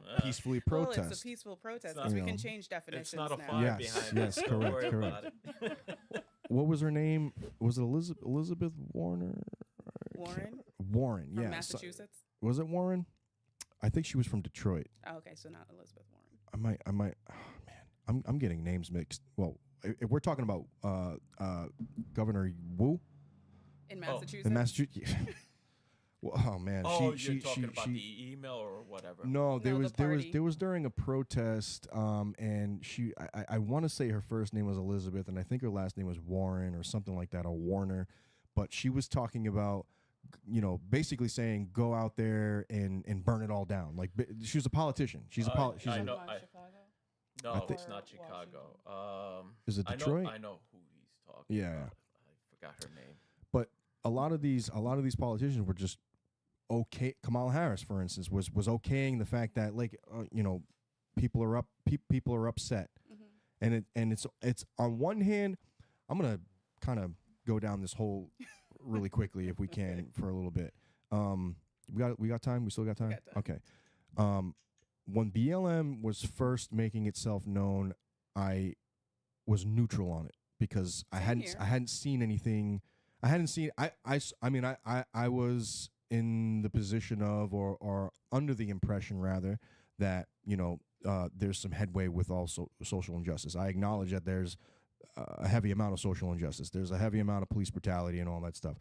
protest. Well, it's a peaceful protest because we can change definitions It's not a now. fire behind Yes, it. Don't correct, worry correct. about it. What was her name? Was it Elizabeth Warner? Warren, From yeah. Massachusetts? Was it Warren? I think she was from Detroit. Oh, okay, so not Elizabeth Warren. I might. Oh, man, I'm getting names mixed. Well, if we're talking about Governor Wu In Massachusetts? in Massachusetts. Well, oh man, Oh, you're talking about the email or whatever. No, there No, was during a protest, and I want to say her first name was Elizabeth, and I think her last name was Warren or something like that, or Warner, but she was talking about, basically saying go out there and burn it all down. Like she was a politician. She's a I politician. know. No, think- it's not Chicago. Is it Detroit? I know who he's talking Yeah. about. I forgot her name. But a lot of these politicians were just okay. Kamala Harris, for instance, was okaying the fact that people are upset, and it's on one hand, I'm gonna kind of go down this whole really quickly if we can for a little bit. We got time. We still got time. got time. Okay. When BLM was first making itself known, I was neutral on it because I hadn't seen anything. I was in the position of or under the impression rather that there's some headway with also social injustice. I acknowledge that there's a heavy amount of social injustice. There's a heavy amount of police brutality and all that stuff.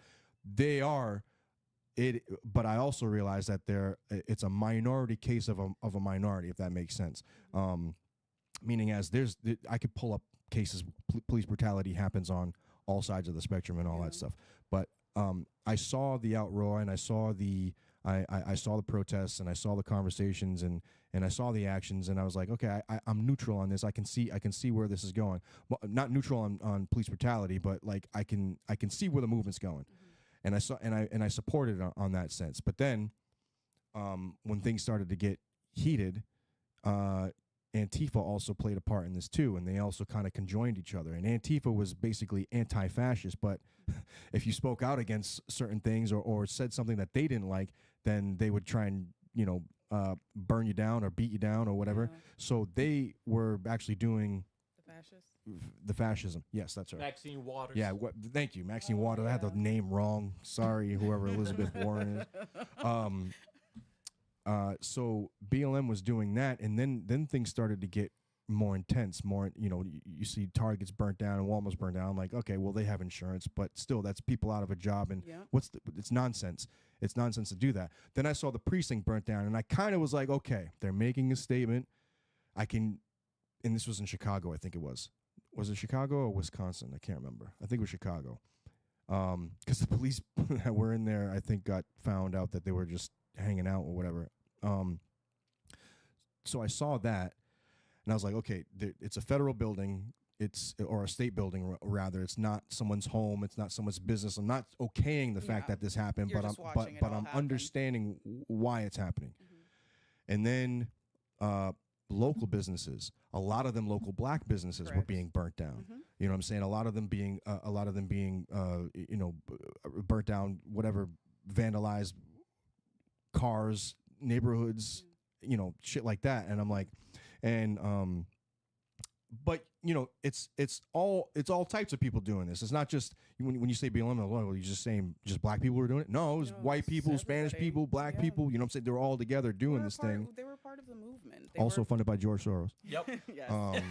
But I also realize that it's a minority case of a minority, if that makes sense. Meaning I could pull up cases, police brutality happens on all sides of the spectrum and all that stuff. But I saw the outroar and I saw the protests and I saw the conversations and I saw the actions and I was like, okay, I'm neutral on this. I can see where this is going. Well, not neutral on police brutality, but like I can see where the movement's going. And I supported it on that sense. But then when things started to get heated, Antifa also played a part in this too, and they also kind of conjoined each other. And Antifa was basically anti-fascist, but if you spoke out against certain things or said something that they didn't like, then they would try and burn you down or beat you down or whatever. Yeah. So they were actually doing the fascism. Yes, that's right. Maxine Waters. Yeah, thank you, Maxine Waters. I had the name wrong. Sorry, whoever Elizabeth Warren is. So BLM was doing that, and then things started to get more intense. You see Target's burnt down and Walmart's burnt down. I'm like, okay, well they have insurance, but still, that's people out of a job, and it's nonsense. It's nonsense to do that. Then I saw the precinct burnt down, and I kind of was like, okay, they're making a statement. And this was in Chicago, I think it was. Was it Chicago or Wisconsin? I can't remember. I think it was Chicago. Because the police that were in there, I think, got found out that they were just hanging out or whatever. So I saw that, and I was like, okay, it's a federal building. Or a state building, rather. It's not someone's home. It's not someone's business. I'm not okaying the fact that this happened, but I'm understanding why it's happening. And then local businesses, a lot of them local black businesses were being burnt down. You know what I'm saying? A lot of them being burnt down, whatever, vandalized, cars, neighborhoods, shit like that. And I'm like, but it's all types of people doing this. It's not just when you say BLM, you're just saying just black people were doing it. No, it was white people, Spanish people, black people. You know what I'm saying? They were all together doing this thing. They were part of the movement. Also funded by George Soros. Yep. Yes.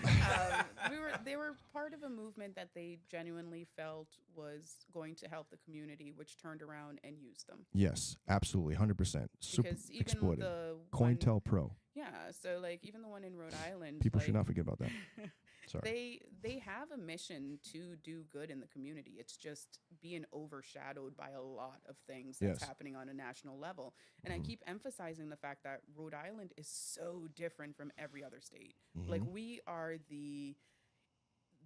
They were part of a movement that they genuinely felt was going to help the community, which turned around and used them. Yes, absolutely, 100%. Super Because even exploited. the COINTELPRO. Yeah, so like even the one in Rhode Island. People should not forget about that. Sorry. They have a mission to do good in the community. It's just being overshadowed by a lot of things that's happening on a national level. And I keep emphasizing the fact that Rhode Island is so different from every other state. Like we are the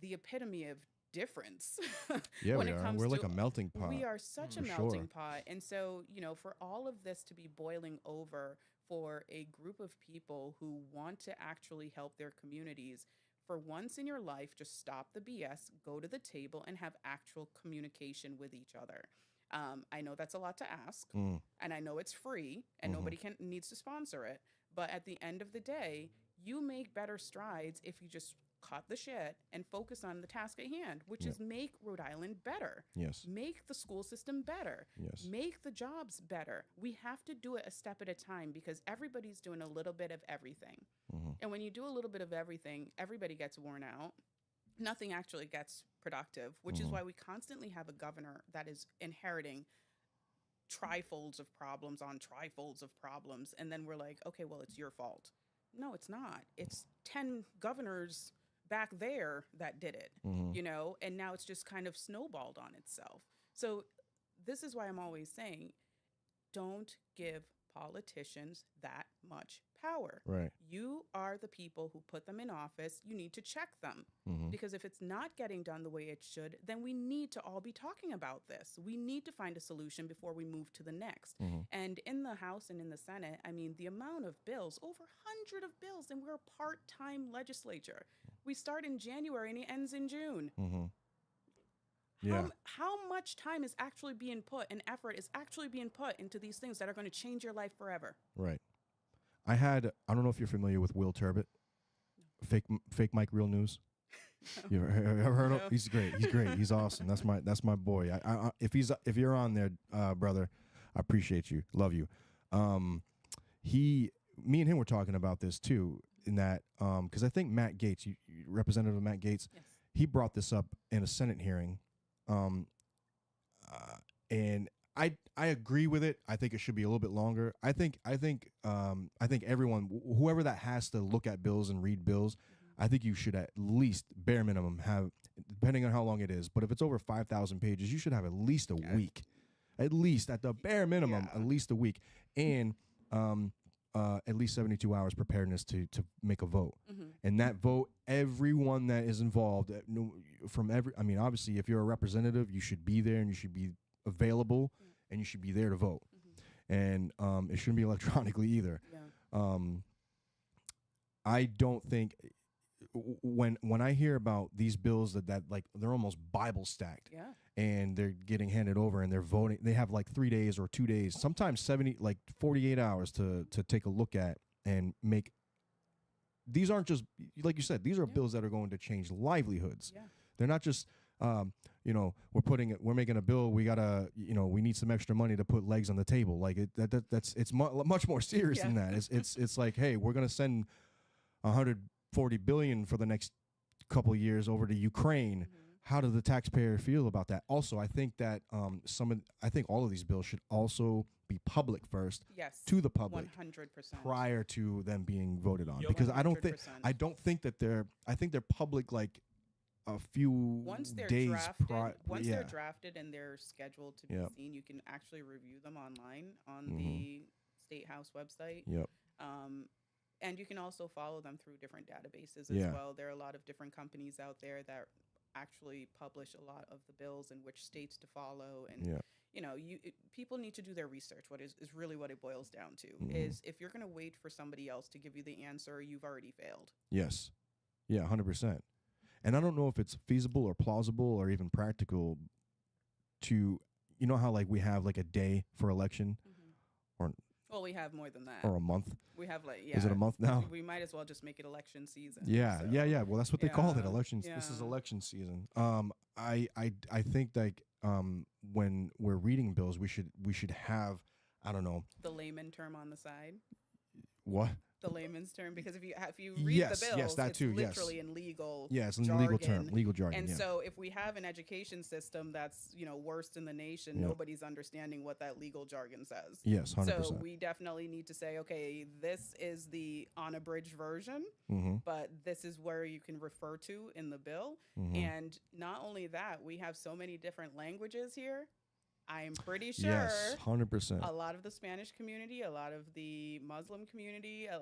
epitome of difference. Yeah, when we it are. comes We're to, like a melting pot. We are such a melting pot. And so, for all of this to be boiling over for a group of people who want to actually help their communities, for once in your life, just stop the BS, go to the table, and have actual communication with each other. I know that's a lot to ask, and I know it's free, and nobody needs to sponsor it. But at the end of the day, you make better strides if you just cut the shit and focus on the task at hand, which is make Rhode Island better. Yes. Make the school system better. Yes. Make the jobs better. We have to do it a step at a time because everybody's doing a little bit of everything. And when you do a little bit of everything, everybody gets worn out. Nothing actually gets productive, which is why we constantly have a governor that is inheriting trifolds of problems on trifolds of problems. And then we're like, okay, well, it's your fault. No, it's not. It's 10 governors back there that did it, and now it's just kind of snowballed on itself. So this is why I'm always saying, don't give politicians that much power. Right. You are the people who put them in office. You need to check them because if it's not getting done the way it should, then we need to all be talking about this. We need to find a solution before we move to the next. And in the House and in the Senate, I mean, the amount of bills, over 100 of bills, and we're a part-time legislature. We start in January and it ends in June. Yeah. How much time is actually being put and effort is actually being put into these things that are going to change your life forever? Right. I don't know if you're familiar with Will Turbot, fake Mike Real News. You ever heard of? No. He's great. He's great. He's awesome. That's my boy. If you're on there, brother, I appreciate you. Love you. Me and him were talking about this too. In that, because I think Matt Gaetz, Representative Matt Gaetz, Yes. he brought this up in a Senate hearing, and I agree with it. I think it should be a little bit longer. I think everyone, whoever that has to look at bills and read bills, I think you should at least bare minimum have, depending on how long it is, but if it's over 5,000 pages, you should have at least a week, at least at the bare minimum, at least a week, and at least 72 hours preparedness to make a vote. And that vote, everyone that is involved, obviously, if you're a representative, you should be there and you should be available and you should be there to vote. And it shouldn't be electronically either. I don't think when I hear about these bills that like they're almost Bible stacked, and they're getting handed over and they're voting, they have like 3 days or 2 days, sometimes 48 hours to take a look at and make. These aren't just, like you said, these are bills that are going to change livelihoods. They're not just we're making a bill, we gotta, we need some extra money to put legs on the table. Like it's much more serious than that. It's like, hey, we're gonna send 140 billion for the next couple of years over to Ukraine. How does the taxpayer feel about that? Also, I think that I think all of these bills should also be public first, to the public, 100%, prior to them being voted on. Because I don't think that I think they're public like a few once they're days drafted, prior. they're drafted and they're scheduled to be seen, you can actually review them online on the State House website. And you can also follow them through different databases as well. There are a lot of different companies out there that actually publish a lot of the bills and which states to follow. And people need to do their research. What is really what it boils down to is if you're going to wait for somebody else to give you the answer, you've already failed. Yes. Yeah, 100%. And I don't know if it's feasible or plausible or even practical to, how like we have like a day for election, or well, we have more than that. Or a month. We have Is it a month now? We might as well just make it election season. Yeah. Well, that's what they call it, elections. This is election season. I think like when we're reading bills, we should have, I don't know, the layman term on the side. What? The layman's term, because if you read the bills, that it's too, literally in legal it's in jargon. legal jargon. And so if we have an education system that's worst in the nation, nobody's understanding what that legal jargon says. Yes, 100%. So we definitely need to say, okay, this is the unabridged version, but this is where you can refer to in the bill. And not only that, we have so many different languages here. I'm pretty sure, yes, 100%. a lot of the Spanish community, a lot of the Muslim community, a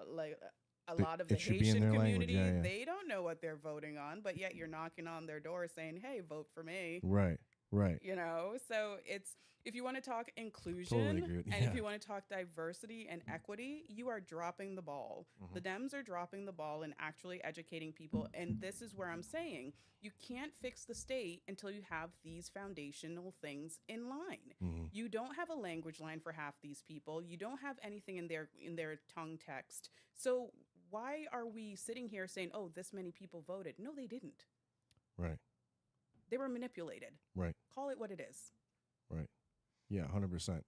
lot of the Haitian community, they don't know what they're voting on, but yet you're knocking on their door saying, hey, vote for me. Right. So it's, if you want to talk inclusion Totally and if you want to talk diversity and equity, you are dropping the ball. The Dems are dropping the ball in actually educating people. And this is where I'm saying you can't fix the state until you have these foundational things in line. You don't have a language line for half these people. You don't have anything in their tongue text. So why are we sitting here saying, oh, this many people voted? No, they didn't. Right. They were manipulated. Right. Call it what it is. Right. Yeah, 100%.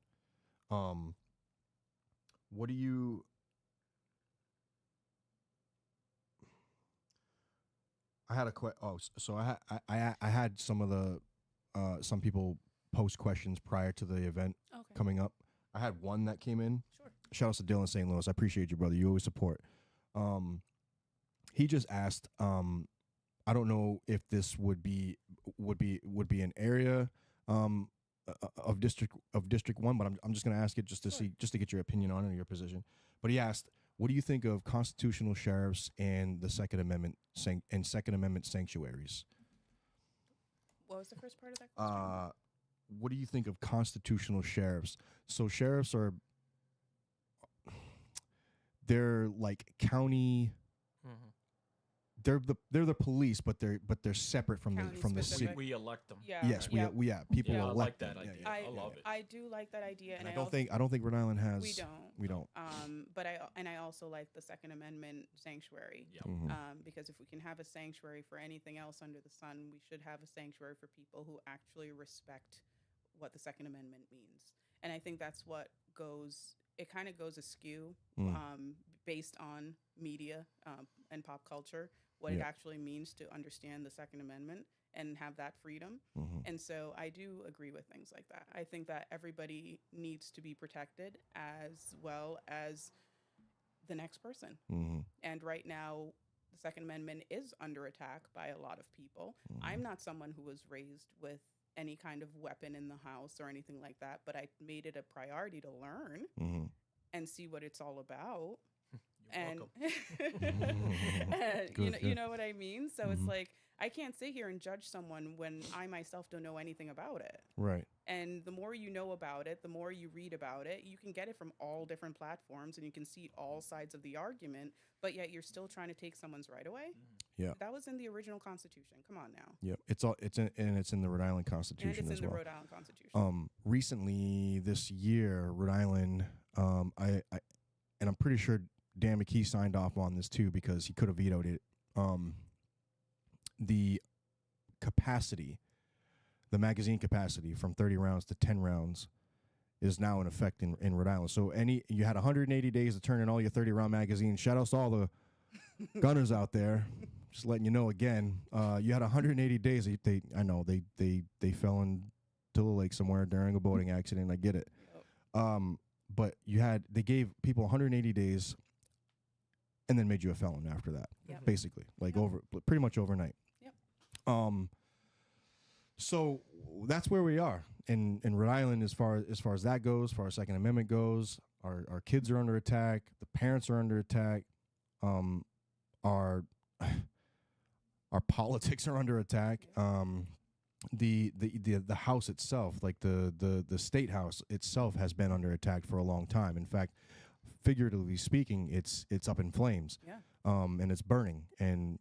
What do you... I had a so I had some of the some people post questions prior to the event coming up. I had one that came in. Sure. Shout out to Dylan St. Louis. I appreciate you, brother. You always support. He just asked, I don't know if this would be an area of district 1, but I'm just going to ask it just to get your opinion on it or your position. But he asked, what do you think of constitutional sheriffs and the Second Amendment sanctuaries? What was the first part of that question? What do you think of constitutional sheriffs? So sheriffs they're like county they're the police, but they're separate from County the city. specific. We elect them. Yeah. Yes, yeah. people Yeah, I elect like them. that idea. Yeah, I love it. I do like that idea, And and I don't think Rhode Island has. we don't. We don't. But I also like the Second Amendment sanctuary. Yep. Because if we can have a sanctuary for anything else under the sun, we should have a sanctuary for people who actually respect what the Second Amendment means. And I think that's what it kind of goes askew based on media and pop culture, what it actually means to understand the Second Amendment and have that freedom. And so I do agree with things like that. I think that everybody needs to be protected as well as the next person. And right now, the Second Amendment is under attack by a lot of people. I'm not someone who was raised with any kind of weapon in the house or anything like that, but I made it a priority to learn and see what it's all about. You know what I mean? So it's like, I can't sit here and judge someone when I myself don't know anything about it. Right. And the more you know about it, the more you read about it, you can get it from all different platforms and you can see all sides of the argument, but yet you're still trying to take someone's right away. Yeah. That was in the original Constitution. Come on now. Yep. It's in the Rhode Island Constitution And it's as in the well. Rhode Island Constitution. Recently this year, Rhode Island, and I'm pretty sure Dan McKee signed off on this too because he could have vetoed it. The capacity, the magazine capacity from 30 rounds to 10 rounds is now in effect in Rhode Island. So you had 180 days to turn in all your 30 round magazines. Shout outs to all the gunners out there. Just letting you know again, you had 180 days. They fell into the lake somewhere during a boating accident. I get it. But they gave people 180 days and then made you a felon after that. Yep. Basically, pretty much overnight. Yep. So that's where we are in Rhode Island as far as that goes, as far as Second Amendment goes. Our kids are under attack. The parents are under attack. Our politics are under attack. The house itself, like the state house itself, has been under attack for a long time. In fact, figuratively speaking, it's up in flames. Yeah. And it's burning. And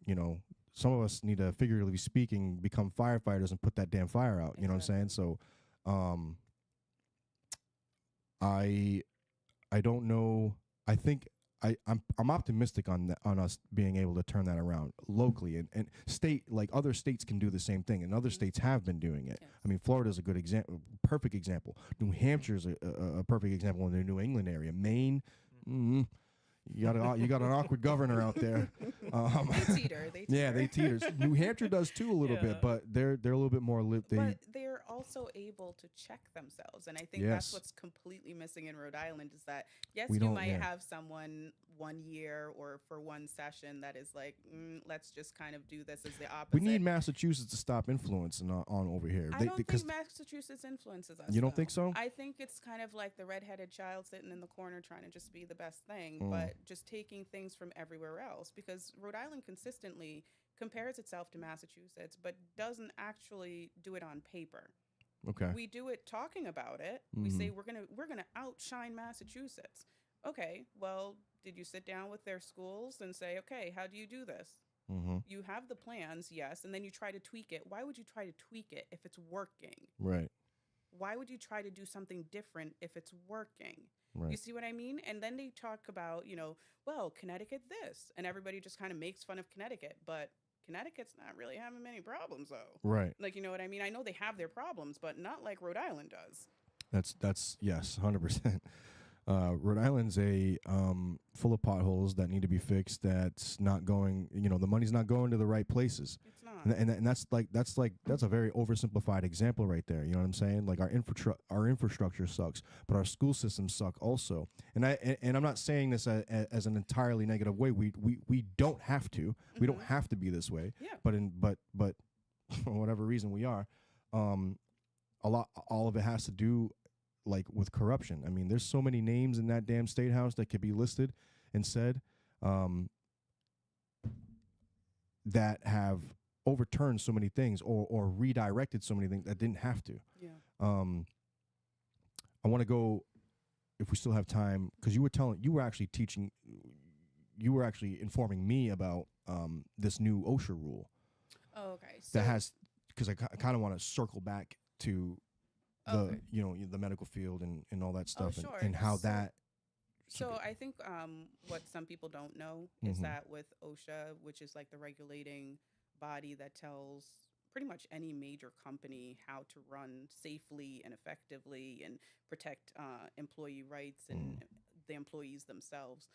some of us need to, figuratively speaking, become firefighters and put that damn fire out. You know what I'm saying? So, I don't know. I think I'm optimistic on us being able to turn that around locally and other states can do the same thing, and other states have been doing it. Yes. I mean, Florida's a good example, perfect example. New Hampshire's a perfect example in the New England area. Maine, you got an awkward governor out there. They teeter. Yeah, they teeter. New Hampshire does too a little bit, but they're a little bit more but they're also able to check themselves, and I think that's what's completely missing in Rhode Island is that you might have someone 1 year or for one session that is like, let's just kind of do this as the opposite. We need Massachusetts to stop influencing on over here. I don't think Massachusetts influences us. You don't think so? I think it's kind of like the redheaded child sitting in the corner trying to just be the best thing, but just taking things from everywhere else, because Rhode Island consistently compares itself to Massachusetts, but doesn't actually do it on paper. Okay. We do it talking about it. We say we're gonna outshine Massachusetts. Okay, well, did you sit down with their schools and say, okay, how do you do this? You have the plans, yes, and then you try to tweak it. Why would you try to tweak it if it's working? Right. Why would you try to do something different if it's working? Right. You see what I mean? And then they talk about, well, Connecticut this, and everybody just kind of makes fun of Connecticut, but Connecticut's not really having many problems, though. Right. Like, you know what I mean? I know they have their problems, but not like Rhode Island does. That's yes, 100%. Rhode Island's full of potholes that need to be fixed. That's not going. The money's not going to the right places. It's not. And that's a very oversimplified example right there. You know what I'm saying? Like our infrastructure sucks, but our school systems suck also. And I'm not saying this as an entirely negative way. We don't have to. We don't have to be this way. Yeah. But for whatever reason we are. All of it has to do like with corruption. I mean, there's so many names in that damn state house that could be listed and said that have overturned so many things or redirected so many things that didn't have to. Yeah. I want to go, if we still have time, because you were actually teaching you were actually informing me about this new OSHA rule Oh, okay. So, that has, because I kind of want to circle back to the Okay. the medical field and all that stuff sure. and how So- that. So I think what some people don't know is Mhm. that with OSHA, which is like the regulating body that tells pretty much any major company how to run safely and effectively and protect employee rights and the employees themselves.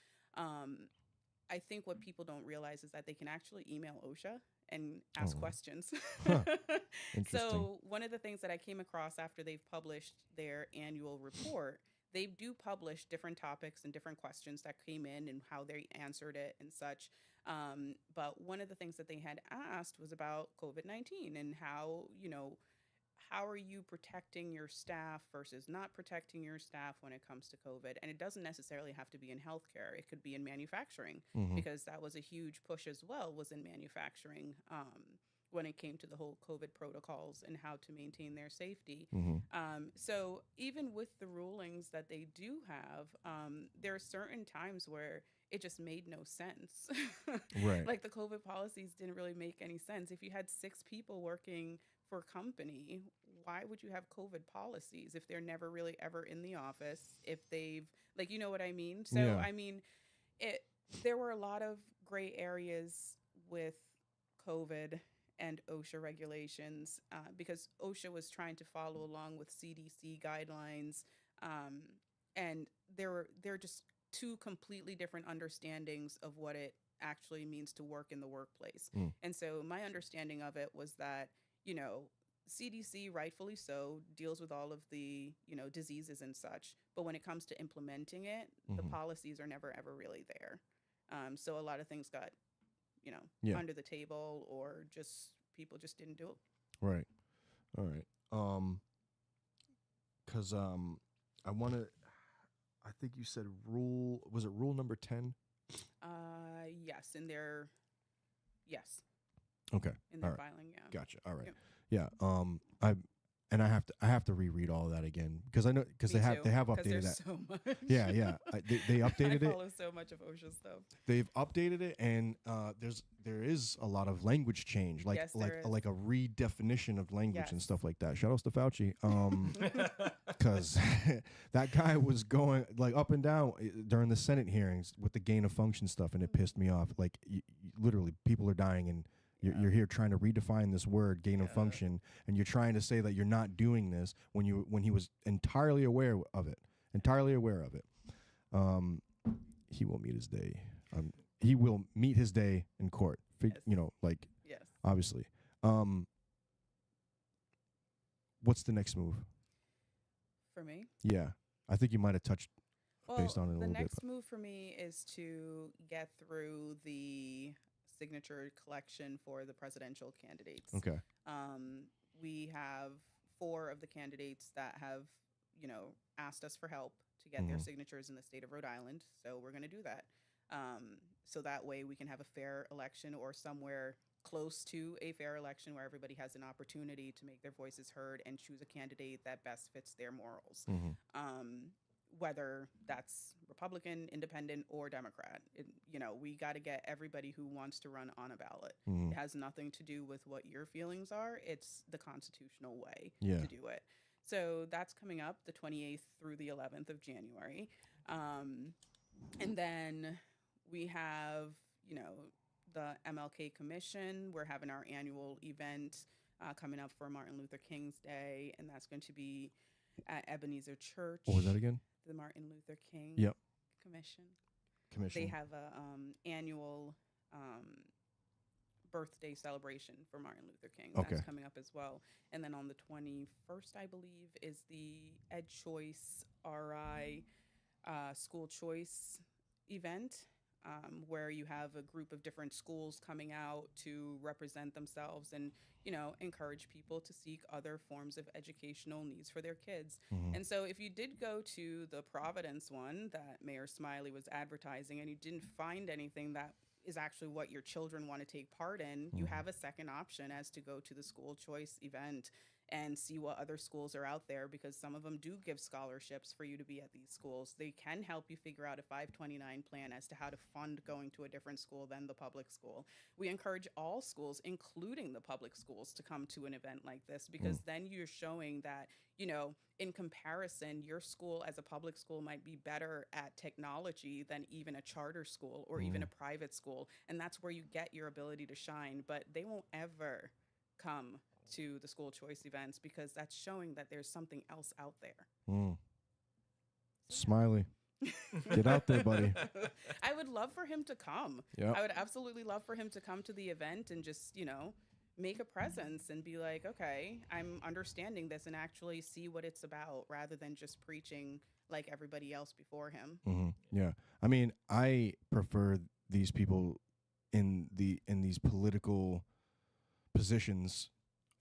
I think what people don't realize is that they can actually email OSHA and ask Oh. questions. Huh. Interesting. So one of the things that I came across after they've published their annual report, they do publish different topics and different questions that came in and how they answered it and such. But one of the things that they had asked was about COVID-19 and how are you protecting your staff versus not protecting your staff when it comes to COVID? And it doesn't necessarily have to be in healthcare. It could be in manufacturing Mhm. because that was a huge push as well, was in manufacturing when it came to the whole COVID protocols and how to maintain their safety. Mhm. So even with the rulings that they do have, there are certain times where it just made no sense. Right. Like the COVID policies didn't really make any sense. If you had 6 people working for a company, why would you have COVID policies if they're never really ever in the office? If they've, like, you know what I mean? So, Yeah. I mean, there were a lot of gray areas with COVID and OSHA regulations because OSHA was trying to follow along with CDC guidelines, and there are just 2 completely different understandings of what it actually means to work in the workplace. Mm. And so my understanding of it was that, CDC, rightfully so, deals with all of the, diseases and such. But when it comes to implementing it, the Mhm. policies are never, ever really there. So a lot of things got, Yeah. under the table or just people just didn't do it. Right. All right. Cause I want to. I think you said was it rule number 10? Yes, yes, Okay. in their All right. filing, yeah. Gotcha. All right. Yep. Yeah. I have to reread all of that again because I know because Me they too, have 'cause updated there's that. so much. Yeah. They updated I it. follow so much of OSHA stuff. They've updated it, and there is a lot of language change, like Yes, there is. like a redefinition of language and Yes. stuff like that. Shout outs to Fauci, because that guy was going like up and down during the Senate hearings with the gain of function stuff, and it pissed me off. Like literally, people are dying, and you're here trying to redefine this word gain of function, and you're trying to say that you're not doing this when he was entirely aware of it. He will meet his day. He will meet his day in court. Yes. Yes. Obviously. What's the next move? For me? Yeah, I think you might have touched Well, based on it a the little bit. next move for me is to get through the signature collection for the presidential candidates. Okay. We have 4 of the candidates that have, asked us for help to get their Mhm. signatures in the state of Rhode Island. So we're going to do that. So that way we can have a fair election or somewhere close to a fair election where everybody has an opportunity to make their voices heard and choose a candidate that best fits their morals. Mhm. Whether that's Republican, Independent, or Democrat. We got to get everybody who wants to run on a ballot. Mhm. It has nothing to do with what your feelings are. It's the constitutional way Yeah. to do it. So that's coming up the 28th through the 11th of January. And then we have, the MLK Commission. We're having our annual event coming up for Martin Luther King's Day, and that's going to be at Ebenezer Church. What was that again? The Martin Luther King Yep. Commission. Commission. They have a annual birthday celebration for Martin Luther King. Okay. That's coming up as well. And then on the 21st, I believe, is the Ed Choice RI school choice event. Where you have a group of different schools coming out to represent themselves and, encourage people to seek other forms of educational needs for their kids. Mhm. And so if you did go to the Providence one that Mayor Smiley was advertising and you didn't find anything that is actually what your children want to take part in, you have a second option as to go to the school choice event. and see what other schools are out there, because some of them do give scholarships for you to be at these schools. They can help you figure out a 529 plan as to how to fund going to a different school than the public school. We encourage all schools, including the public schools, to come to an event like this, because then you're showing that, you know, in comparison, your school as a public school might be better at technology than even a charter school or even a private school. And that's where you get your ability to shine. But they won't ever come to the school choice events, because that's showing that there's something else out there. Smiley. Get out there, buddy. I would love for him to come. Yep. I would absolutely love for him to come to the event and just, you know, make a presence and be like, okay, I'm understanding this, and actually see what it's about, rather than just preaching like everybody else before him. Yeah. I mean, I prefer these people in these political positions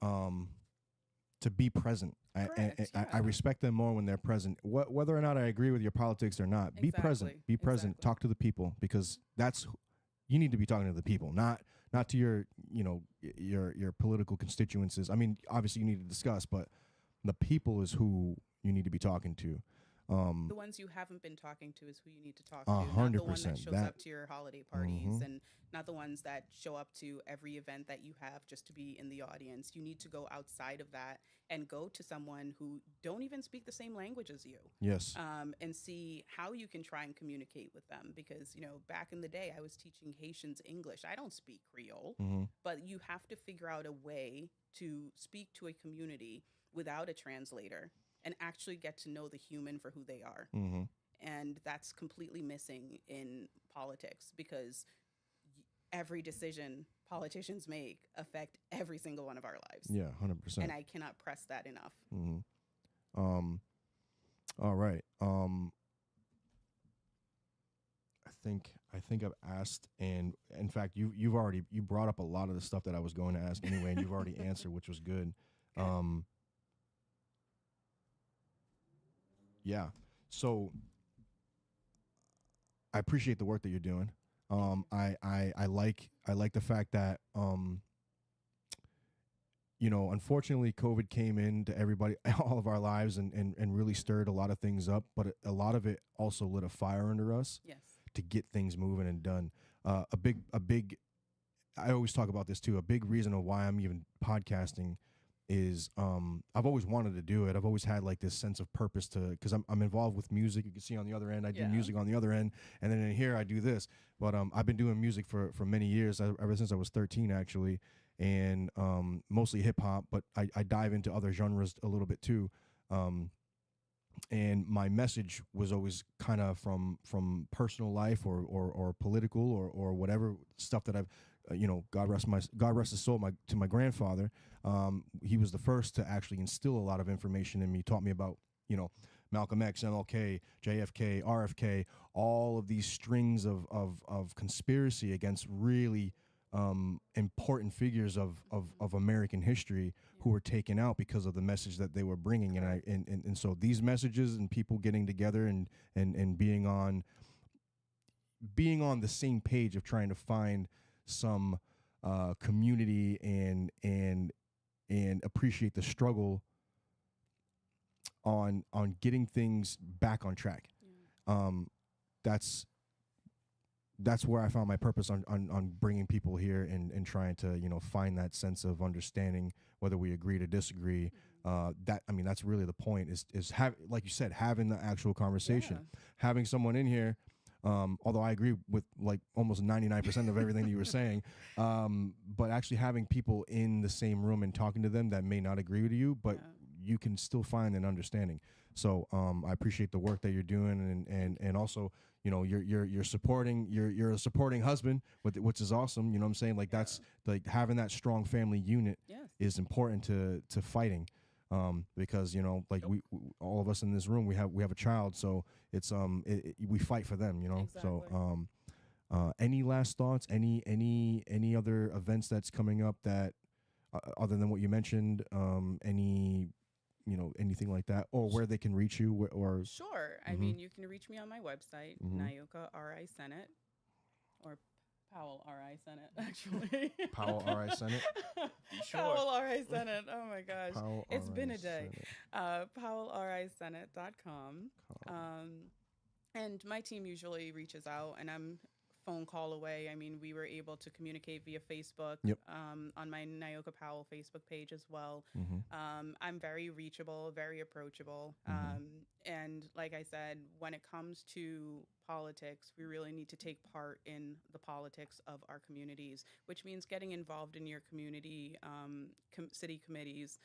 to be present. I respect them more when they're present. Whether or not I agree with your politics or not, be present. Be present. Exactly. Talk to the people, because you need to be talking to the people, not to your political constituencies. I mean, obviously you need to discuss, but the people is who you need to be talking to. The ones you haven't been talking to is who you need to talk to. Not the one that shows up to your holiday parties, and not the ones that show up to every event that you have just to be in the audience. You need to go outside of that and go to someone who don't even speak the same language as you. Yes. And see how you can try and communicate with them. Because, you know, back in the day, I was teaching Haitians English. I don't speak Creole, but you have to figure out a way to speak to a community without a translator and actually get to know the human for who they are. And that's completely missing in politics, because every decision politicians make affect every single one of our lives. Yeah, 100%. And I cannot press that enough. All right. I think I've asked, and in fact, you brought up a lot of the stuff that I was going to ask anyway, and you've already answered, which was good. Yeah. So I appreciate the work that you're doing. I like the fact that you know, unfortunately COVID came into everybody, all of our lives, and really stirred a lot of things up, but a lot of it also lit a fire under us to get things moving and done. A big I always talk about this too. A big reason of why I'm even podcasting is I've always wanted to do it. I've always had like this sense of purpose because I'm involved with music. You can see on the other end, I do music on the other end, and then in here I do this. But I've been doing music for many years, ever since I was 13 actually, and mostly hip hop. But I dive into other genres a little bit too. And my message was always kind of from personal life or political or whatever stuff that I've. God rest his soul. To my grandfather, he was the first to actually instill a lot of information in me. Taught me about Malcolm X, MLK, JFK, RFK, all of these strings of conspiracy against really important figures of American history who were taken out because of the message that they were bringing. And so these messages and people getting together and being on the same page of trying to find some community and appreciate the struggle on getting things back on track. That's where I found my purpose on bringing people here and trying to find that sense of understanding, whether we agree to disagree. That's really the point is like you said, having the actual conversation, having someone in here. Although I agree with like almost 99% of everything that you were saying, but actually having people in the same room and talking to them that may not agree with you, but you can still find an understanding. So I appreciate the work that you're doing, and also you're supporting you're a supporting husband, which is awesome. You know what I'm saying? Like that's like having that strong family unit is important to fighting. Because we all of us in this room we have a child, so it's we fight for them, Exactly. So any last thoughts, any other events that's coming up that other than what you mentioned, anything like that, or where they can reach you, or sure. I mean, you can reach me on my website, Niyoka RI Senate, or Powell RI Senate, actually. Powell RI Senate. Sure. Powell RI Senate. Oh my gosh. Powell It's been RI a day. Senate. PowellRISenate.com. And my team usually reaches out, and I'm phone call away. I mean, we were able to communicate via Facebook, Yep. On my Niyoka Powell Facebook page as well. I'm very reachable, very approachable. And like I said, when it comes to politics, we really need to take part in the politics of our communities, which means getting involved in your community city committees.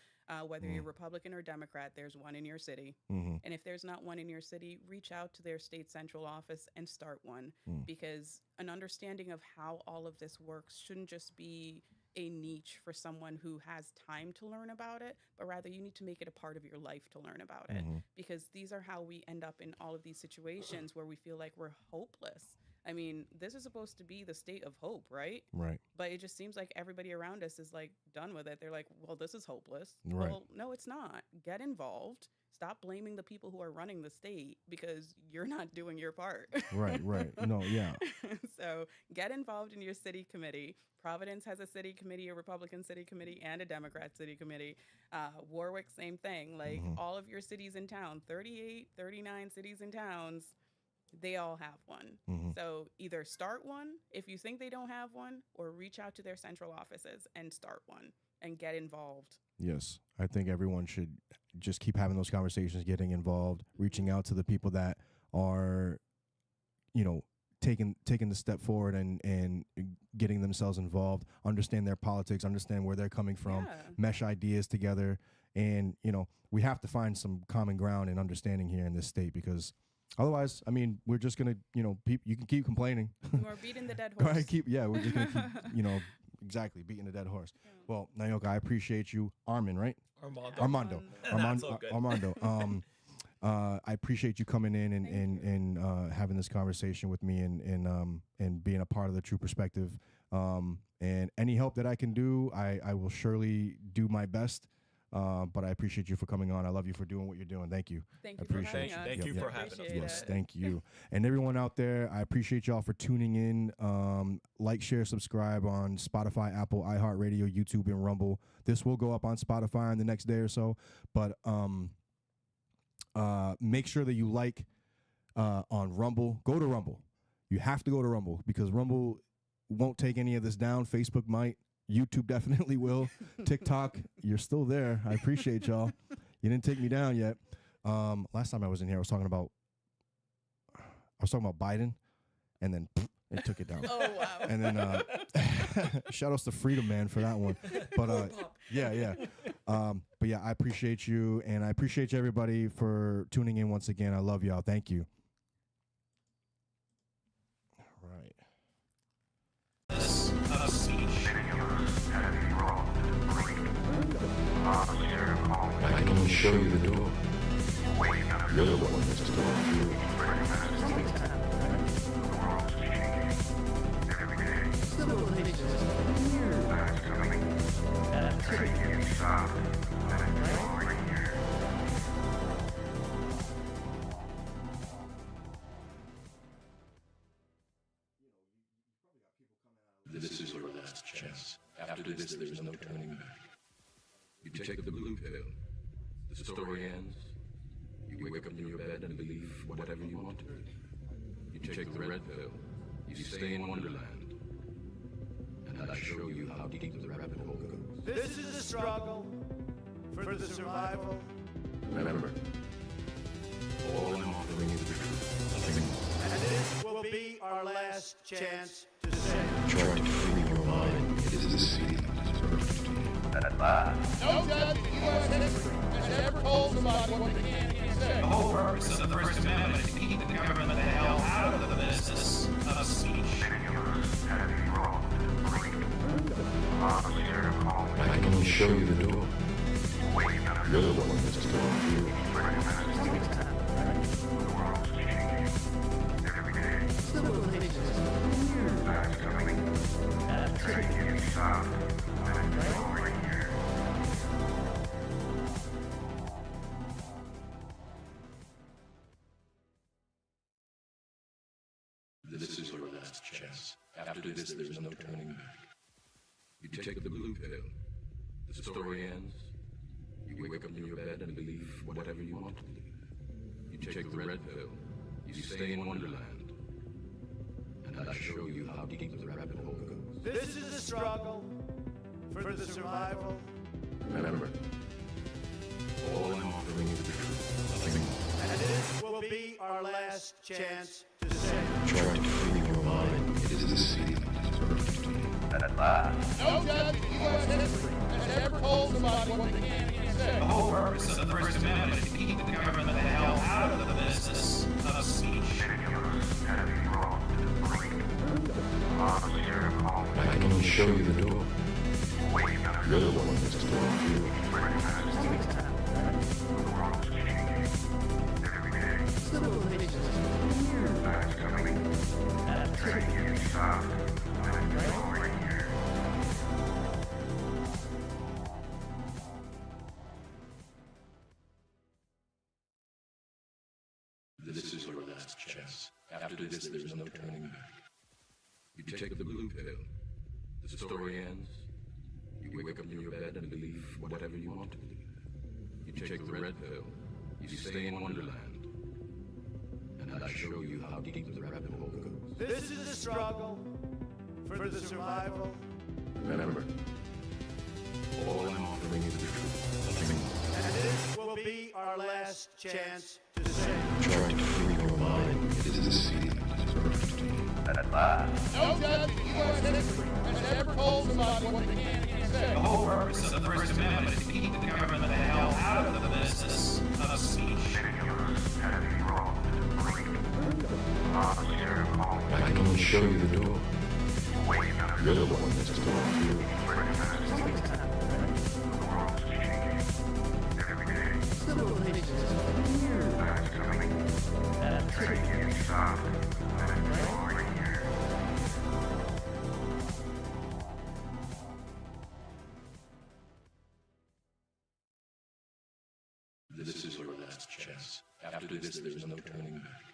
Whether you're Republican or Democrat, there's one in your city. And if there's not one in your city, reach out to their state central office and start one, because an understanding of how all of this works shouldn't just be a niche for someone who has time to learn about it, but rather you need to make it a part of your life to learn about it, because these are how we end up in all of these situations where we feel like we're hopeless. I mean, this is supposed to be the state of hope, right? Right. But it just seems like everybody around us is like done with it. They're like, well, this is hopeless. Right. Well, no, it's not. Get involved. Stop blaming the people who are running the state because you're not doing your part. Right. No, yeah. So get involved in your city committee. Providence has a city committee, a Republican city committee, and a Democrat city committee. Warwick, same thing. Like all of your cities in town, 38, 39 cities and towns, they all have one. So either start one if you think they don't have one, or reach out to their central offices and start one and get involved. Yes. I think everyone should just keep having those conversations, getting involved, reaching out to the people that are, taking the step forward and getting themselves involved, understand their politics, understand where they're coming from, mesh ideas together. And, we have to find some common ground and understanding here in this state, because otherwise, I mean, we're just going to, you can keep complaining. We're beating the dead horse. We're just going to keep, exactly, beating the dead horse. Yeah. Well, Niyoka, I appreciate you. Armando. That's all good. Armando. I appreciate you coming in and having this conversation with me and being a part of the Tru Perspective. And any help that I can do, I will surely do my best. But I appreciate you for coming on. I love you for doing what you're doing. Thank you. Thank you for having us. Thank you for having us. Yes, thank you. And everyone out there, I appreciate y'all for tuning in. Like, share, subscribe on Spotify, Apple, iHeartRadio, YouTube, and Rumble. This will go up on Spotify in the next day or so. But make sure that you like on Rumble. Go to Rumble. You have to go to Rumble, because Rumble won't take any of this down. Facebook might. YouTube definitely will. TikTok, you're still there. I appreciate y'all. You didn't take me down yet. Last time I was in here, I was talking about Biden, and then it took it down. Oh, wow. And then shout outs to Freedom Man for that one. But yeah. But yeah, I appreciate you, and I appreciate everybody for tuning in once again. I love y'all. Thank you. All right. I can only show you the door. You're the one that's the door. Civilization is weird. This is your last chance. After this, there is no turning back. You take the blue pill. The story ends. You wake up in your bed and believe whatever you want to. You take the red pill. You stay in Wonderland. And I show you how deep the rabbit hole goes. This is a struggle for the survival. Remember, all I'm offering is the truth. Nothing more. And this will be our last chance to say. Try to free your mind. It is this feeling that is perfect to you. No judge in U.S. history has ever told somebody what they can and can't say. The whole purpose of the First Amendment is to keep the government the hell out of the business of speech. I can only show you the door. You're the one that's the door. Civilization is weird. This is your last chance. After this, there's no turning back. You take the blue pill. The story ends. You wake up in your bed and believe whatever you want to believe. You take the red pill. You stay in Wonderland. And I show you how deep the rabbit hole goes. This is a struggle for the survival. Remember, all I'm offering is the truth, nothing more. And this will be our last chance to say. Try to free your mind. It is this city that is birthed to you. At last. No judge in U.S. history has ever told somebody what they can and can't say. The whole purpose of the First Amendment is to keep the government the hell out of the business of speech. I can only show you the door. You're the one that's to walk through. This is your last chance. After this, there's no turning back. You take the blue pill. The story ends. You wake up in your bed and believe whatever you want to believe. You take the red pill. You stay in Wonderland. And I show you how deep the rabbit hole goes. This is a struggle for the survival. Remember, all I'm offering is the truth, nothing more. And this will be our last chance to say. Try to free your mind. It is this city that is birthed to you. At last. No judge in U.S. history has ever told somebody what they can and can't say. The whole purpose of the First Amendment is to keep the government the hell out of the business of speech. I can only show you the door. You're the one that's to walk through. This is your last chance. After this, there's no turning back.